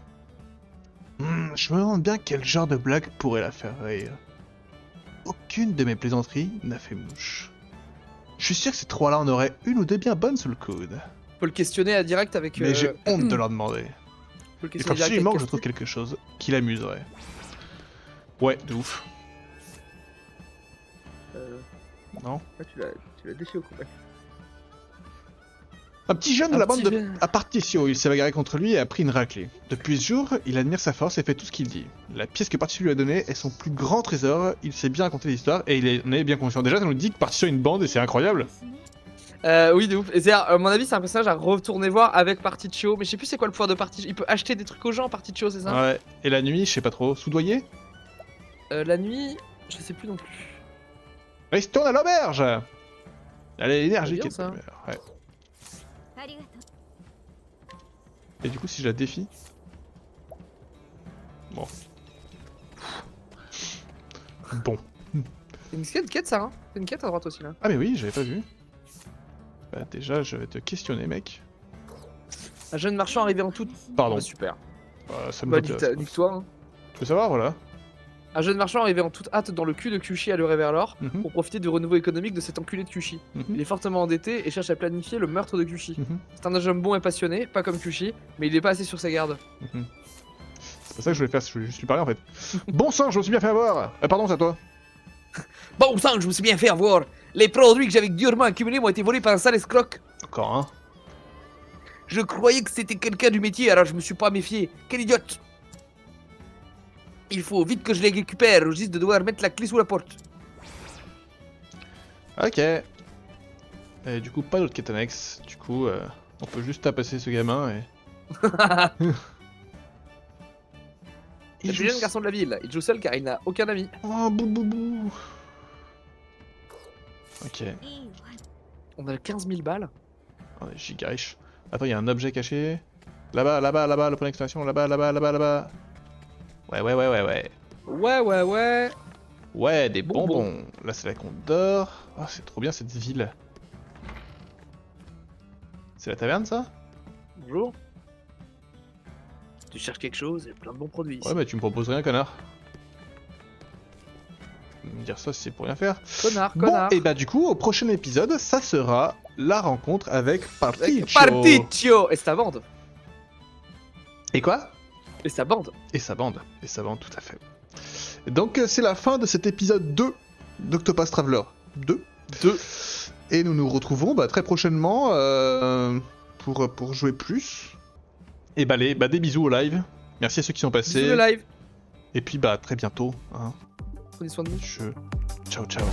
Je me demande bien quel genre de blague pourrait la faire rire. aucune de mes plaisanteries n'a fait mouche. Je suis sûr que ces trois-là en auraient une ou deux bien bonnes sous le coude. On peut le questionner à direct avec. Mais j'ai honte de leur demander. on peut le Il faut questionner direct absolument que avec je trouve quelque chose qui l'amuserait. Ouais, de ouf. Non. Tu l'as déchiré au coup. Un petit jeune de Un la petit bande de jeune. Particio, il s'est bagarré contre lui et a pris une raclée. Depuis ce jour, il admire sa force et fait tout ce qu'il dit. La pièce que Particio lui a donnée est son plus grand trésor, il sait bien raconter l'histoire et il en est bien conscient. Déjà, ça nous dit que Particio a une bande et c'est incroyable. Oui, de ouf. Et c'est, à mon avis, c'est un personnage à retourner voir avec Particio. Mais je sais plus c'est quoi le pouvoir de Particio. Il peut acheter des trucs aux gens, Particio, c'est ça? Ouais, et la nuit, je sais pas trop, soudoyer. La nuit, je sais plus non plus. Retourne à l'auberge. Elle est énergique bien, et ça. ouais. ありがとう Et du coup, si je la défie. Bon. Bon. C'est une quête, ça, hein? C'est une quête à droite aussi, là. Ah, mais oui, j'avais pas vu. Bah, déjà, je vais te questionner, mec. Un jeune marchand arrivé en toute. Pardon. Bah, super. Ça me Bah, intéresse pas. nique-toi, hein. Tu veux savoir, voilà. Un jeune marchand arrivé en toute hâte dans le cul de Kyushi à leurrer vers l'or Mhm, pour profiter du renouveau économique de cet enculé de Kyushi. Il mhm, est fortement endetté et cherche à planifier le meurtre de Kyushi. mhm, C'est un homme bon et passionné, pas comme Kyushi, mais il est pas assez sur ses gardes. mhm. C'est pas ça que je voulais faire, je voulais juste lui parler en fait. Bon sang, je me suis bien fait avoir. Pardon, c'est à toi. Bon sang, je me suis bien fait avoir. Les produits que j'avais durement accumulés m'ont été volés par un sale escroc. Encore un. Je croyais que c'était quelqu'un du métier, alors je me suis pas méfié. Quel idiote! Il faut vite que je les récupère, au risque de devoir mettre la clé sous la porte. Ok. Et du coup, pas d'autre quête annexe. Du coup, on peut juste tapasser ce gamin et. Le plus jeune garçon de la ville, il joue seul car il n'a aucun ami. Oh, bou bou bou. Ok. いいわ On a 15 000 balles. On est giga riche. Attends, il y a un objet caché. Là-bas, là-bas, là-bas, le point d'exclamation. Là-bas, là-bas, là-bas, là-bas. Ouais. Ouais. Ouais, des Bonbons. bonbons. Là, c'est la compte d'or. Oh, c'est trop bien cette ville. C'est la taverne, ça? Bonjour. Tu cherches quelque chose, il y a plein de bons produits ici. Ouais, bah tu me proposes rien, connard. Me dire ça, c'est pour rien faire. Connard. Bon, et bah du coup, au prochain épisode, ça sera la rencontre avec Particio. Particio. Et sa bande. Et quoi? Et sa bande. Et sa bande, tout à fait. Donc c'est la fin de cet épisode 2 d'Octopath Traveler 2. Et nous nous retrouvons très prochainement pour jouer plus. Et des bisous au live. Merci à ceux qui sont passés. Bisous le live. Et puis très bientôt. Hein. Prenez soin de vous. Ciao ciao.